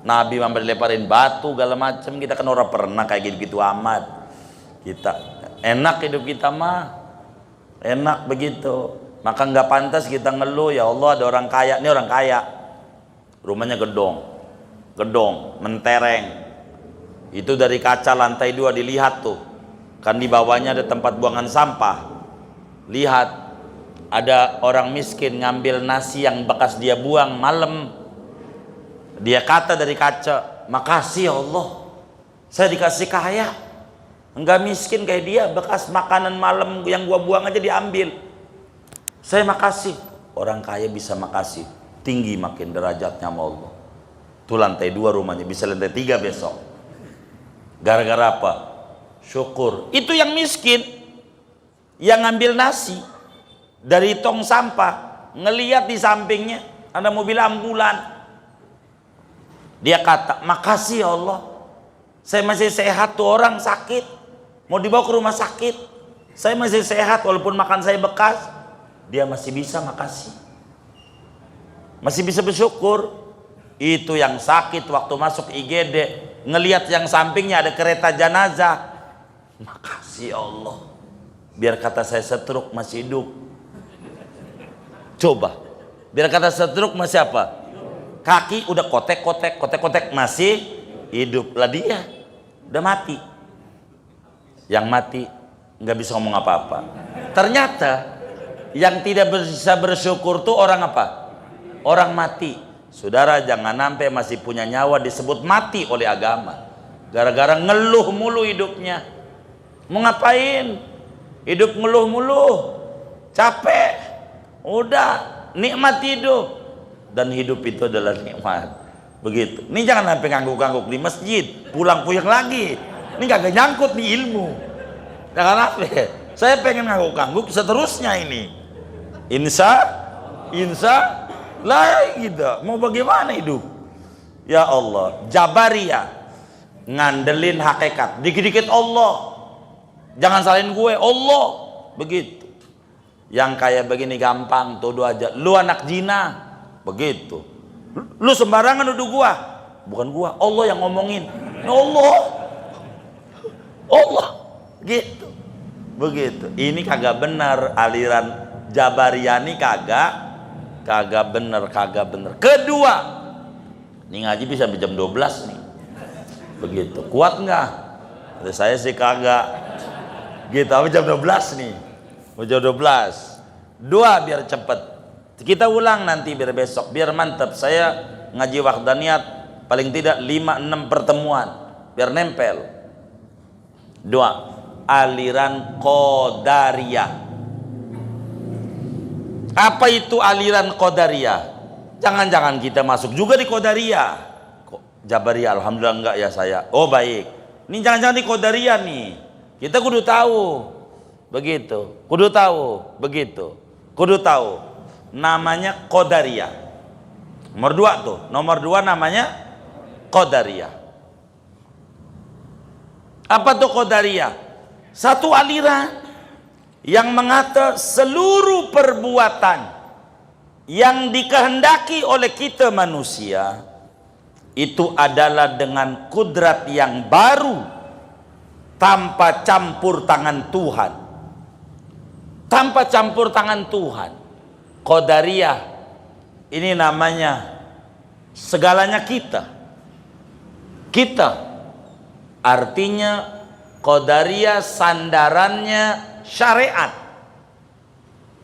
Nabi mampu dilemparin batu segala macem, kita kan orang pernah kayak gitu amat. Kita enak hidup kita mah, enak begitu. Maka nggak pantas kita ngeluh, ya Allah ada orang kaya, ini orang kaya, rumahnya gedong, mentereng, itu dari kaca lantai 2 dilihat tuh, kan di bawahnya ada tempat buangan sampah. Lihat, ada orang miskin ngambil nasi yang bekas dia buang malam. Dia kata dari kaca, makasih ya Allah, saya dikasih kaya, enggak miskin kayak dia, bekas makanan malam yang gua buang aja diambil. Saya makasih. Orang kaya bisa makasih, tinggi makin derajatnya sama Allah. Tuh lantai 2 rumahnya, bisa lantai 3 besok. Gara-gara apa? Syukur. Itu yang miskin, yang ngambil nasi dari tong sampah, ngelihat di sampingnya ada mobil ambulan. Dia kata, makasih ya Allah, saya masih sehat. Tuh orang sakit, mau dibawa ke rumah sakit, saya masih sehat walaupun makan saya bekas. Dia masih bisa makasih, masih bisa bersyukur. Itu yang sakit waktu masuk IGD, ngelihat yang sampingnya ada kereta jenazah, makasih ya Allah, biar kata saya stroke masih hidup. Coba, biar kata stroke masih apa? Kaki udah kotek masih hidup lah, dia udah mati. Yang mati nggak bisa ngomong apa-apa. Ternyata yang tidak bisa bersyukur tuh orang apa? Orang mati. Saudara, jangan sampai masih punya nyawa disebut mati oleh agama, gara-gara ngeluh mulu hidupnya. Mau ngapain? Hidup ngeluh mulu, capek. Udah, nikmat hidup. Dan hidup itu adalah nikmat. Begitu. Ini jangan sampai ngangguk-ngangguk di masjid, pulang puyeng lagi. Ini kagak nyangkut nih ilmu. Jangan sampai. Saya pengen ngangguk-ngangguk seterusnya ini. Insya lah gitu. Mau bagaimana hidup? Ya Allah, Jabariyah ngandelin hakikat. Dikit-dikit Allah. Jangan salahin gue, Allah. Begitu. Yang kayak begini gampang, tuduh aja. Lu anak zina. Begitu. Lu sembarangan nuduh gua. Bukan gua, Allah yang ngomongin. Allah. Gitu. Begitu. Ini kagak benar, aliran Jabariyah ini kagak benar. Kedua, ini ngaji bisa sampai jam 12 nih. Begitu. Kuat nggak? Kata saya sih kagak. Gitu, sampai jam 12 nih. Jam 12. Dua biar cepet. Kita ulang nanti biar besok, biar mantap. Saya ngaji wahdaniyat paling tidak 5-6 pertemuan biar nempel. Dua, aliran Qadariyah. Apa itu aliran Qadariyah? Jangan-jangan kita masuk juga di Qadariyah. Jabariyah alhamdulillah enggak ya saya. Oh baik. Ini jangan-jangan di Qadariyah nih. Kita kudu tahu. Begitu. Kudu tahu. Begitu. Kudu tahu. Namanya Qadariyah. Nomor 2 tuh. Nomor 2 namanya Qadariyah. Apa tuh Qadariyah? Satu aliran yang mengata seluruh perbuatan yang dikehendaki oleh kita manusia itu adalah dengan kudrat yang baru, tanpa campur tangan Tuhan. Tanpa campur tangan Tuhan. Qadariyah ini namanya segalanya kita. Artinya Qadariyah sandarannya syariat.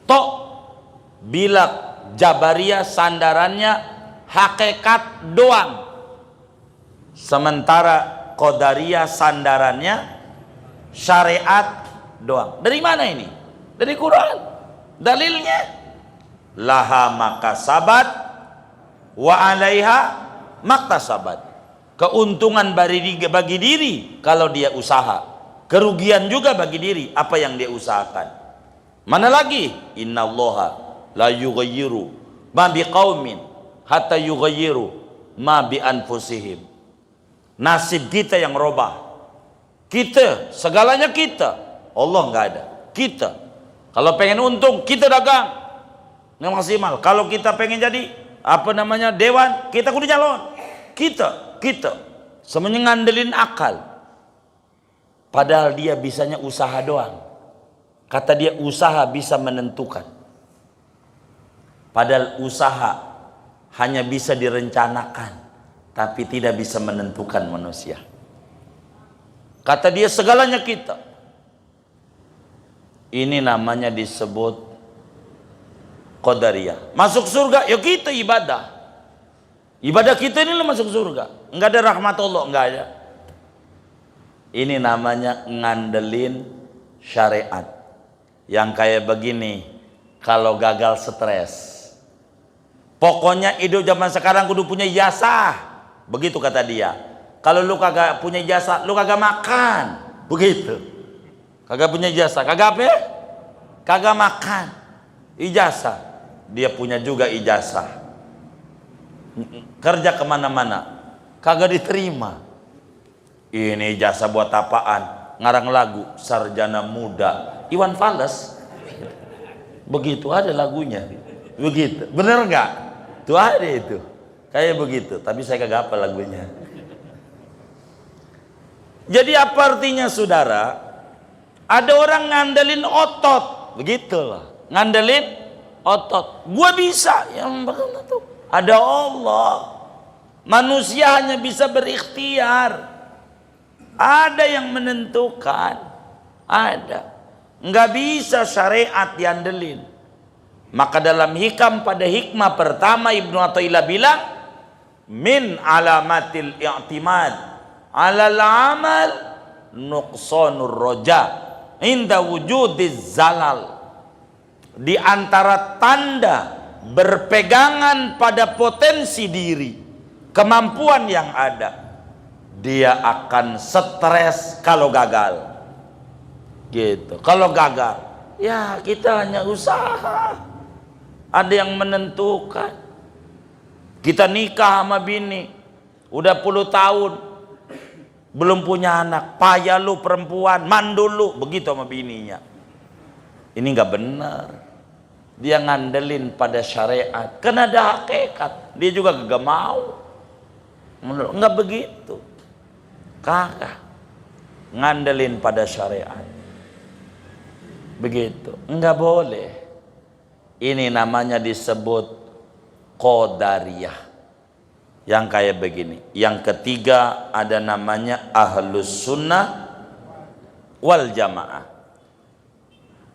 Tok bila Jabariyah sandarannya hakikat doang. Sementara Qadariyah sandarannya syariat doang. Dari mana ini? Dari Quran. Dalilnya laha makasabat wa alaiha maktasabat. Keuntungan bagi diri kalau dia usaha, kerugian juga bagi diri apa yang dia usahakan. Mana lagi? Innallaha la yughayyiru ma biqaumin hatta yughayyiru ma bi anfusihim. Nasib kita yang robah. Kita, segalanya kita. Allah nggak ada. Kita. Kalau pengen untung, kita dagang. Nggak maksimal. Kalau kita pengen jadi dewan, kita kudu calon. Kita. Semuanya ngandelin akal. Padahal dia bisanya usaha doang. Kata dia usaha bisa menentukan. Padahal usaha hanya bisa direncanakan, tapi tidak bisa menentukan manusia. Kata dia segalanya kita. Ini namanya disebut qadariyah. Masuk surga, ya kita ibadah. Ibadah kita ini masuk surga. Enggak ada rahmat Allah, enggak ada. Ini namanya ngandelin syariat. Yang kayak begini, kalau gagal stres. Pokoknya hidup zaman sekarang kudu punya ijazah. Begitu kata dia. Kalau lu kagak punya ijazah, lu kagak makan. Begitu. Kagak punya ijazah, kagak apa? Kagak makan. Ijazah. Dia punya juga ijazah. Kerja kemana-mana, kagak diterima. Ini ijazah buat apaan? Ngarang lagu Sarjana Muda Iwan Fals. Begitu ada lagunya. Begitu. Bener nggak? Tuh ada itu. Kayak begitu. Tapi saya kagak hafal lagunya. Jadi apa artinya saudara? Ada orang ngandelin otot. Begitulah. Ngandelin otot. Gua bisa. Yang betul. Ada Allah. Manusia hanya bisa berikhtiar. Ada yang menentukan. Ada. Nggak bisa syariat diandelin. Maka dalam hikam pada hikmah pertama Ibnu Athaillah bilang, min alamatil i'timad alal amal nuqsanur roja inda wujudiz zalal. Di antara tanda berpegangan pada potensi diri, kemampuan yang ada, dia akan stres kalau gagal. Gitu. Kalau gagal, ya kita hanya usaha. Ada yang menentukan. Kita nikah sama bini, udah puluh tahun belum punya anak, payah lu perempuan, mandul lu, begitu sama bininya. Ini nggak benar. Dia ngandelin pada syariat, karena ada hakikat. Dia juga gak mau. Nggak begitu. Kagak. Ngandelin pada syariat. Begitu, enggak boleh. Ini namanya disebut qadariyah. Yang kayak begini. Yang ketiga ada namanya ahlus sunnah wal jamaah.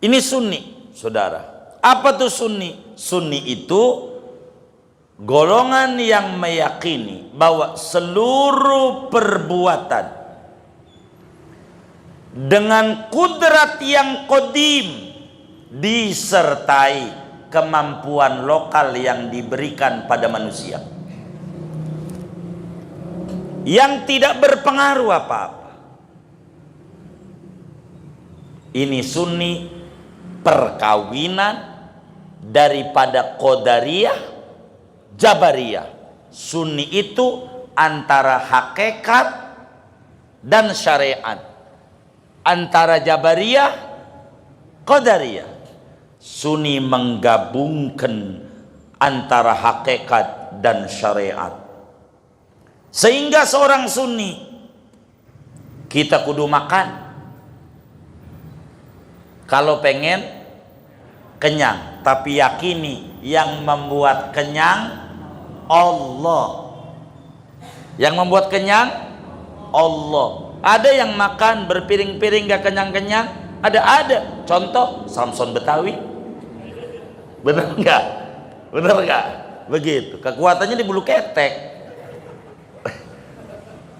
Ini sunni, saudara. Apa tuh sunni? Sunni itu golongan yang meyakini bahwa seluruh perbuatan dengan kudrat yang qadim disertai kemampuan lokal yang diberikan pada manusia yang tidak berpengaruh apa-apa. Ini sunni perkawinan daripada qadariyah jabariyah. Sunni itu antara hakikat dan syariat, antara jabariyah qadariyah. Sunni menggabungkan antara hakikat dan syariat, sehingga seorang sunni, kita kudu makan kalau pengen kenyang, tapi yakini yang membuat kenyang Allah. Yang membuat kenyang Allah. Ada yang makan berpiring-piring gak kenyang-kenyang, ada. Contoh Samson Betawi. Bener nggak? Bener nggak? Begitu. Kekuatannya di bulu ketek.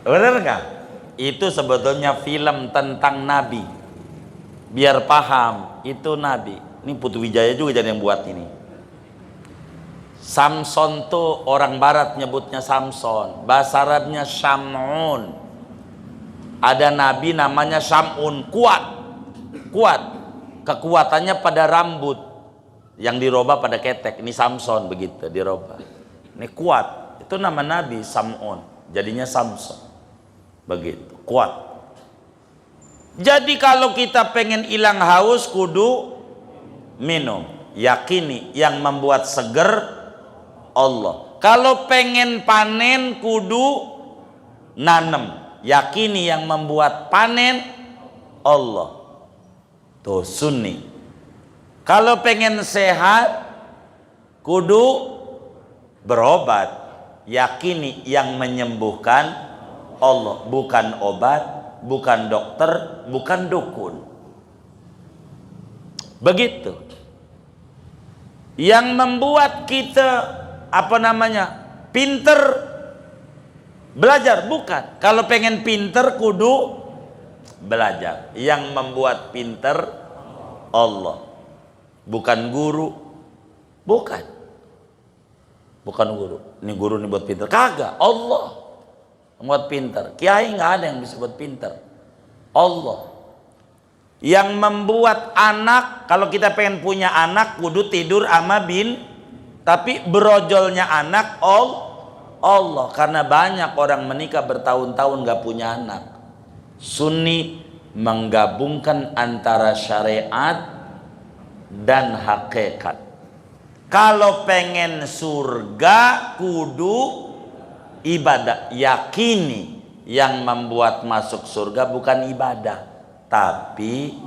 Bener nggak? Itu sebetulnya film tentang Nabi. Biar paham, itu Nabi. Ini Putu Wijaya juga jadi yang buat ini. Samson tuh orang barat nyebutnya Samson, bahasa Arabnya Syamun. Ada Nabi namanya Syamun, kuat. Kekuatannya pada rambut yang dirobah pada ketek. Ini Samson begitu dirobah. Ini kuat. Itu nama Nabi Syamun, jadinya Samson. Begitu, kuat. Jadi kalau kita pengen hilang haus kudu minum. Yakini yang membuat seger Allah. Kalau pengen panen kudu nanem. Yakini yang membuat panen Allah. Tuh sunni. Kalau pengen sehat kudu berobat. Yakini yang menyembuhkan Allah, bukan obat, bukan dokter, bukan dukun. Begitu. Yang membuat kita pinter belajar, bukan. Kalau pengen pinter kudu belajar. Yang membuat pinter Allah, bukan guru, bukan guru. Ini guru nih buat pinter, kagak. Allah membuat pinter. Kiai nggak ada yang bisa buat pinter. Allah yang membuat anak. Kalau kita pengen punya anak kudu tidur sama tapi berojolnya anak Allah. Karena banyak orang menikah bertahun-tahun nggak punya anak. Sunni menggabungkan antara syariat dan hakikat. Kalau pengen surga kudu ibadah. Yakini yang membuat masuk surga bukan ibadah, tapi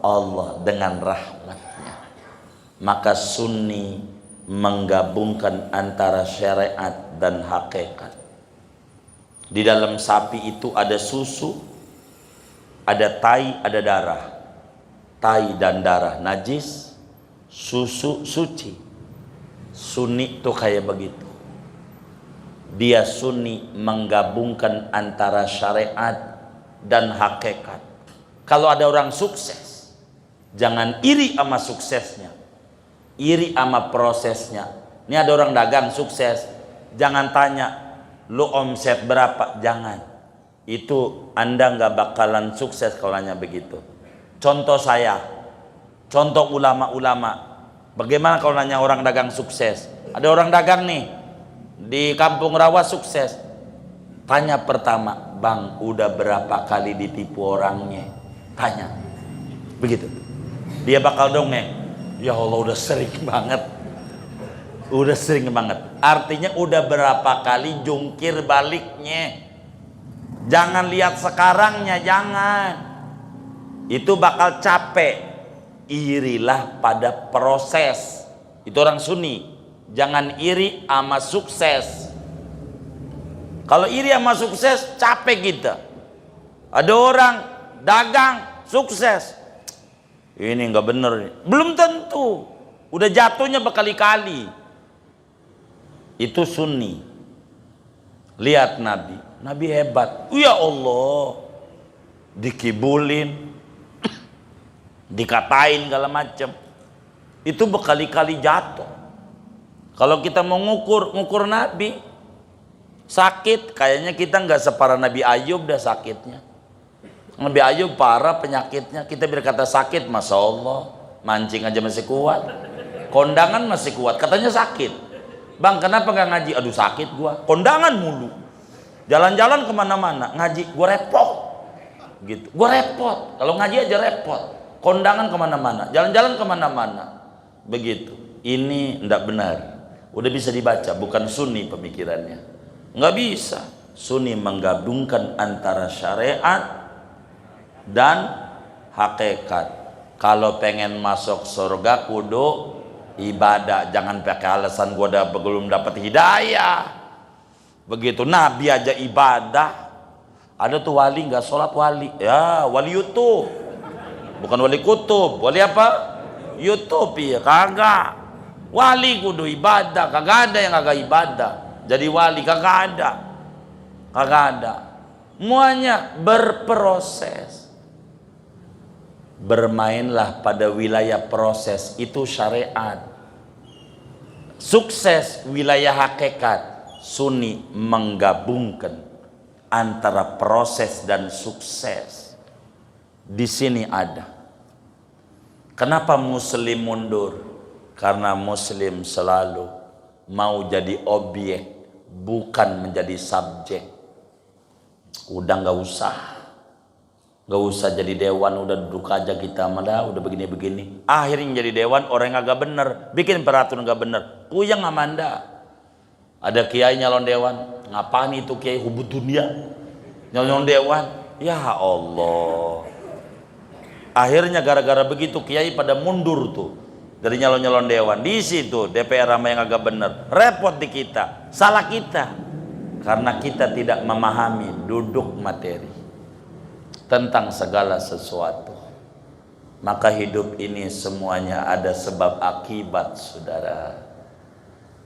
Allah dengan rahmatnya. Maka sunni menggabungkan antara syariat dan hakikat. Di dalam sapi itu ada susu, ada tai, ada darah. Tai dan darah najis, susu suci. Sunni itu kayak begitu. Dia sunni menggabungkan antara syariat dan hakikat. Kalau ada orang sukses, jangan iri sama suksesnya, iri sama prosesnya. Ini ada orang dagang sukses, jangan tanya lu omset berapa, jangan. Itu Anda nggak bakalan sukses kalau nanya begitu. Contoh saya, contoh ulama-ulama. Bagaimana kalau nanya orang dagang sukses? Ada orang dagang nih di Kampung Rawa sukses. Tanya pertama, bang, udah berapa kali ditipu orangnya? Tanya, begitu. Dia bakal dongeng. Ya Allah, udah sering banget. Udah sering banget. Artinya udah berapa kali jungkir baliknya. Jangan lihat sekarangnya, jangan. Itu bakal capek. Irilah pada proses. Itu orang sunni. Jangan iri sama sukses. Kalau iri sama sukses capek kita. Ada orang dagang sukses, ini nggak bener nih. Belum tentu. Udah jatuhnya berkali-kali. Itu sunni. Lihat Nabi. Nabi hebat. Ya Allah. Dikibulin, dikatain segala macam. Itu berkali-kali jatuh. Kalau kita mau ngukur Nabi sakit, kayaknya kita nggak separah Nabi Ayub dah sakitnya. Nabi Ayub parah penyakitnya. Kita berkata sakit, masya Allah, mancing aja masih kuat, kondangan masih kuat, katanya sakit. Bang, kenapa nggak ngaji? Aduh sakit gua, kondangan mulu, jalan-jalan kemana-mana, ngaji gua repot gitu. Gua repot, kalau ngaji aja repot, kondangan kemana-mana, jalan-jalan kemana-mana, begitu. Ini ndak benar. Udah bisa dibaca, bukan sunni pemikirannya. Nggak bisa. Sunni menggabungkan antara syariat dan hakikat. Kalau pengen masuk surga kudu ibadah. Jangan pakai alasan gua belum dapat hidayah. Begitu. Nabi aja ibadah. Ada tuh wali nggak sholat wali. Ya wali YouTube. Bukan wali kutub. Wali apa? YouTube ya kagak. Wali kudu ibadah, kagak ada yang kagak ibadah. Jadi wali kagak ada. Semuanya berproses. Bermainlah pada wilayah proses, itu syariat. Sukses wilayah hakikat, Sunni menggabungkan antara proses dan sukses. Di sini ada. Kenapa Muslim mundur? Karena Muslim selalu mau jadi objek, bukan menjadi subjek. Udah nggak usah jadi dewan, udah duduk aja kita, malah udah begini-begini. Akhirnya jadi dewan orang yang agak bener, bikin peraturan nggak bener, puyeng amanda. Ada kiai nyalon dewan, ngapain itu kiai hubut dunia nyalon dewan? Ya Allah. Akhirnya gara-gara begitu kiai pada mundur tuh dari nyalon-nyalon dewan. Di situ DPR sama yang agak bener, repot di kita, salah kita. Karena kita tidak memahami duduk materi tentang segala sesuatu. Maka hidup ini semuanya ada sebab akibat, saudara.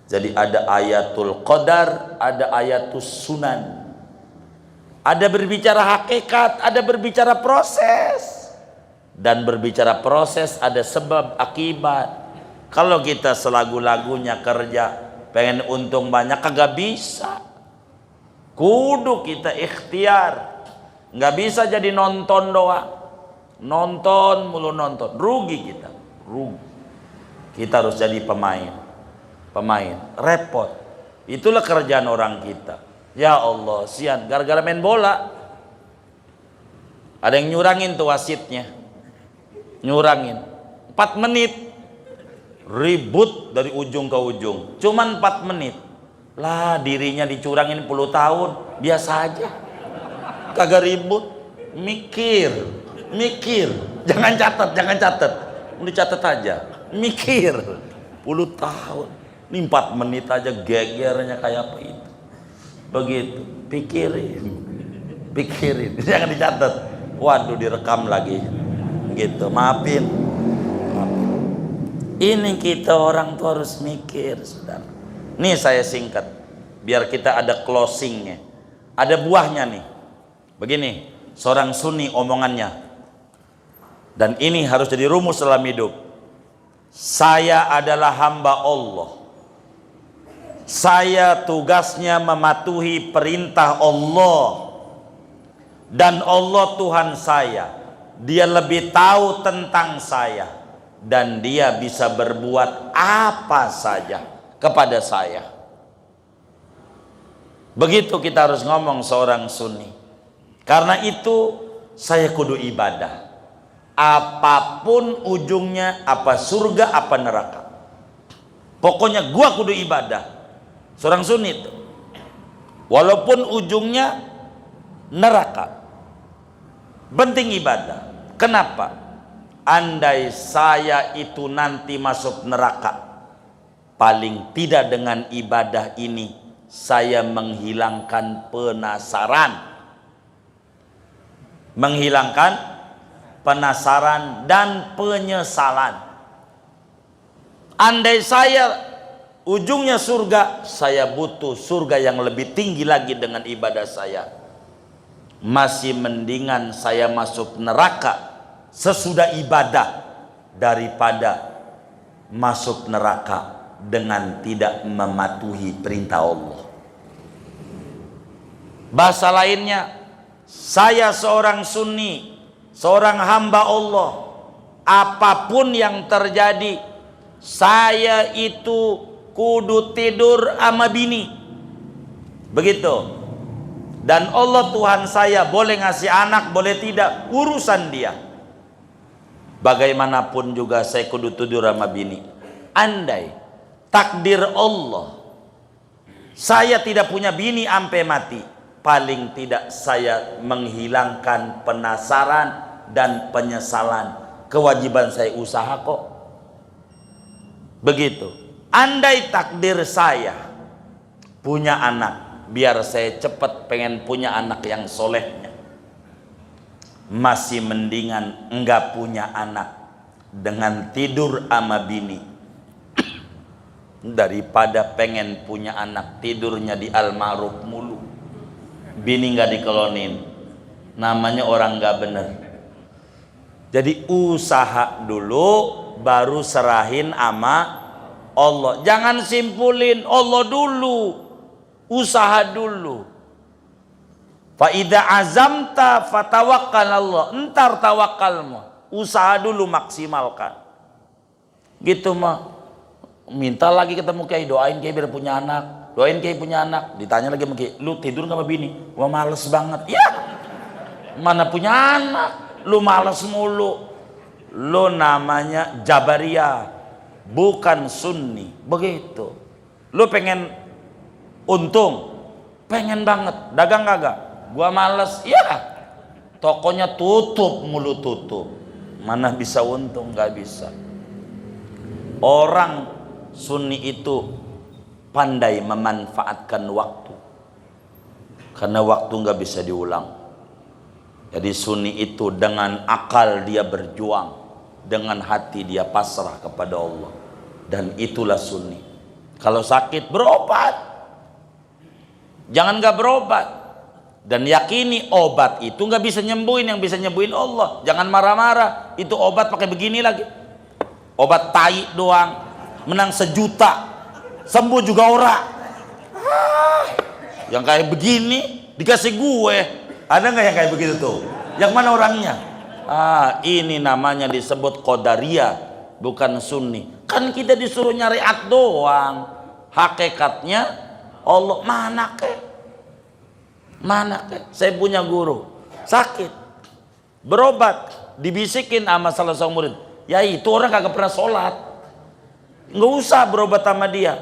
Jadi ada ayatul qadar, ada ayatul sunan. Ada berbicara hakikat, ada berbicara proses. Dan berbicara proses ada sebab akibat. Kalau kita selagu-lagunya kerja pengen untung banyak, kagak bisa. Kudu kita ikhtiar. Nggak bisa jadi nonton doang. Nonton mulu nonton, rugi kita. Rugi. Kita harus jadi pemain. Repot. Itulah kerjaan orang kita. Ya Allah, sian gara-gara main bola. Ada yang nyurangin tuh wasitnya. Nyurangin 4 menit. Ribut dari ujung ke ujung. Cuman 4 menit. Lah dirinya dicurangin 10 tahun, biasa aja. Kagak ribut, mikir. Jangan catat. Udah catat aja. Mikir. 10 tahun. Ini 4 menit aja gegernya kayak apa itu. Begitu, pikirin. Jangan dicatat. Waduh, direkam lagi. Gitu, maafin. Ini kita orang tuh harus mikir, saudara. Nih saya singkat, biar kita ada closingnya. Ada buahnya nih. Begini, seorang Sunni omongannya. Dan ini harus jadi rumus dalam hidup. Saya adalah hamba Allah. Saya tugasnya mematuhi perintah Allah. Dan Allah Tuhan saya. Dia lebih tahu tentang saya. Dan dia bisa berbuat apa saja kepada saya. Begitu kita harus ngomong seorang Sunni. Karena itu saya kudu ibadah. Apapun ujungnya, apa surga, apa neraka. Pokoknya gua kudu ibadah. Seorang Sunni itu. Walaupun ujungnya neraka. Penting ibadah. Kenapa? Andai saya itu nanti masuk neraka, paling tidak dengan ibadah ini saya menghilangkan penasaran. Menghilangkan penasaran dan penyesalan. Andai saya ujungnya surga, saya butuh surga yang lebih tinggi lagi dengan ibadah saya. Masih mendingan saya masuk neraka sesudah ibadah daripada masuk neraka dengan tidak mematuhi perintah Allah. Bahasa lainnya, saya seorang Sunni, seorang hamba Allah. Apapun yang terjadi, saya itu kudu tidur sama bini. Begitu. Dan Allah Tuhan saya boleh ngasih anak, boleh tidak, urusan dia. Bagaimanapun juga saya kudu tidur sama bini. Andai takdir Allah saya tidak punya bini sampai mati, paling tidak saya menghilangkan penasaran dan penyesalan. Kewajiban saya usaha kok. Begitu. Andai takdir saya punya anak, biar saya cepat pengen punya anak yang solehnya. Masih mendingan enggak punya anak dengan tidur sama bini daripada pengen punya anak tidurnya di almarhum mulu. bini nggak dikolonin, namanya orang nggak bener. Jadi usaha dulu, baru serahin ama Allah. Jangan simpulin Allah dulu, usaha dulu. Fa idza azamta fatawakkal Allah, entar tawakalmu, usaha dulu maksimalkan. Gitu mah. Minta lagi ketemu Kiai, doain Kiai biar punya anak, doain Kiai punya anak. Ditanya lagi sama Kiai, lu tidur nggak sama bini? Wah males banget. Ya, mana punya anak? Lu males mulu. Lu namanya Jabariyah, bukan Sunni. Begitu. Lu pengen untung, pengen banget, dagang kagak? Gua males. Ya, tokonya tutup mulu tutup. Mana bisa untung? Nggak bisa. Orang Sunni itu pandai memanfaatkan waktu, karena waktu nggak bisa diulang. Jadi Sunni itu dengan akal dia berjuang, dengan hati dia pasrah kepada Allah, dan itulah Sunni. Kalau sakit berobat, jangan nggak berobat, dan yakini obat itu nggak bisa nyembuhin, yang bisa nyembuhin Allah. Jangan marah-marah, itu obat pakai begini lagi, obat tai doang. Menang 1 juta, sembuh juga orang. Yang kayak begini dikasih gue, ada nggak yang kayak begitu tuh? Yang mana orangnya? Ini namanya disebut Qadariyah, bukan Sunni. Kan kita disuruh nyari doang, hakikatnya Allah mana ke? Mana ke? Saya punya guru sakit, berobat, dibisikin sama salah seorang murid, ya itu orang kagak pernah sholat, nggak usah berobat sama dia.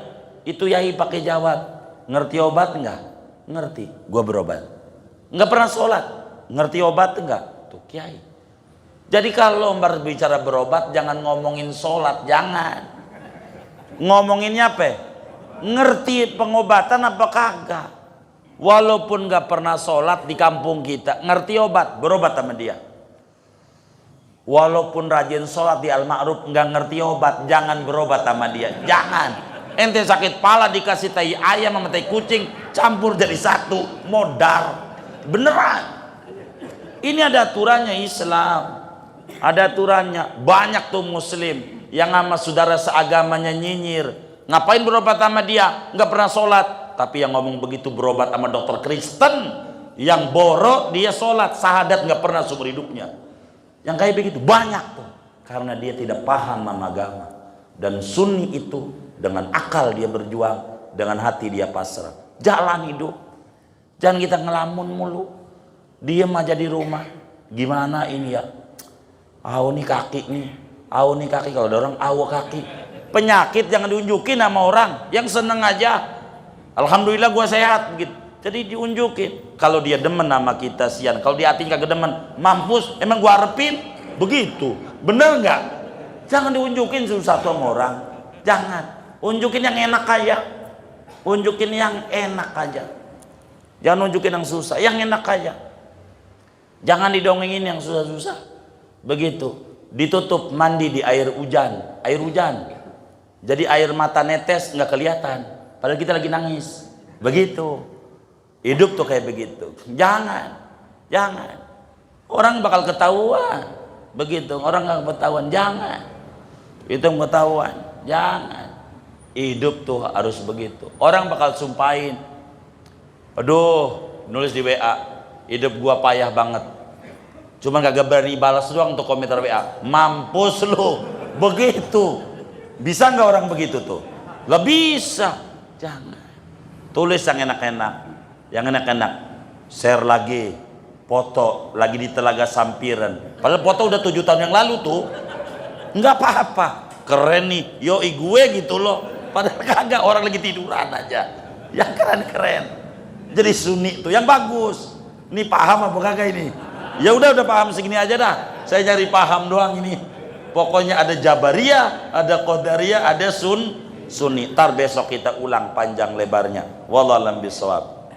Itu yai pakai jawab, ngerti obat nggak? Ngerti. Gua berobat. Nggak pernah sholat, ngerti obat nggak? Tuh kiai. Jadi kalau berbicara berobat jangan ngomongin sholat, jangan. Ngomonginnya apa? Ngerti pengobatan apa kagak? Walaupun nggak pernah sholat di kampung kita, ngerti obat, berobat sama dia. Walaupun rajin sholat di Al-Ma'ruf, nggak ngerti obat, jangan berobat sama dia. Jangan. Ente sakit pala dikasih tai ayam sama tai kucing, campur jadi satu, modar. Beneran. Ini ada aturannya Islam. Ada aturannya. Banyak tuh muslim yang sama saudara seagamanya nyinyir. Ngapain berobat sama dia? Nggak pernah sholat. Tapi yang ngomong begitu berobat sama dokter Kristen, yang borok dia sholat, syahadat nggak pernah seumur hidupnya. Yang kayak begitu banyak tuh, karena dia tidak paham sama agama. Dan Sunni itu dengan akal dia berjuang, dengan hati dia pasrah. Jalan hidup, jangan kita ngelamun mulu, diem aja di rumah. Gimana ini ya? Nih kaki nih, nih kaki. Kalau ada orang kaki, penyakit jangan diunjukin sama orang. Yang seneng aja, alhamdulillah gua sehat gitu. Jadi diunjukin. Kalau dia demen sama kita sian, kalau dia hati kagak demen, mampus, emang gua harapin begitu. Bener nggak? Jangan diunjukin sesuatu sama orang. Jangan. Unjukin yang enak aja. Unjukin yang enak aja. Jangan unjukin yang susah, yang enak aja. Jangan didongengin yang susah-susah. Begitu. Ditutup mandi di air hujan. Air hujan. Jadi air mata netes nggak kelihatan. Padahal kita lagi nangis. Begitu. Hidup tuh kayak begitu. Jangan. Orang bakal ketahuan. Begitu. Orang nggak ketahuan. Jangan. Itu ketahuan. Jangan. Hidup tuh harus begitu. Orang bakal sumpahin. Aduh, nulis di WA. Hidup gua payah banget. Cuman kagak berani balas doang untuk komentar WA. Mampus lu. Begitu. Bisa nggak orang begitu tuh? Gak bisa. Jangan. Tulis yang enak-enak. Yang enak-enak, share lagi foto lagi di Telaga Sampiran, padahal foto udah 7 tahun yang lalu tuh. Nggak apa-apa, keren nih, yoi gue gitu loh, padahal kagak, orang lagi tiduran aja. Yang keren-keren. Jadi Sunni tuh yang bagus. Ini paham apa kagak ini? Ya udah paham segini aja dah, saya cari paham doang ini. Pokoknya ada Jabariyah, ada Qadariyah, ada Sunni. Ntar besok kita ulang panjang lebarnya. Wallahu a'lam bishawab.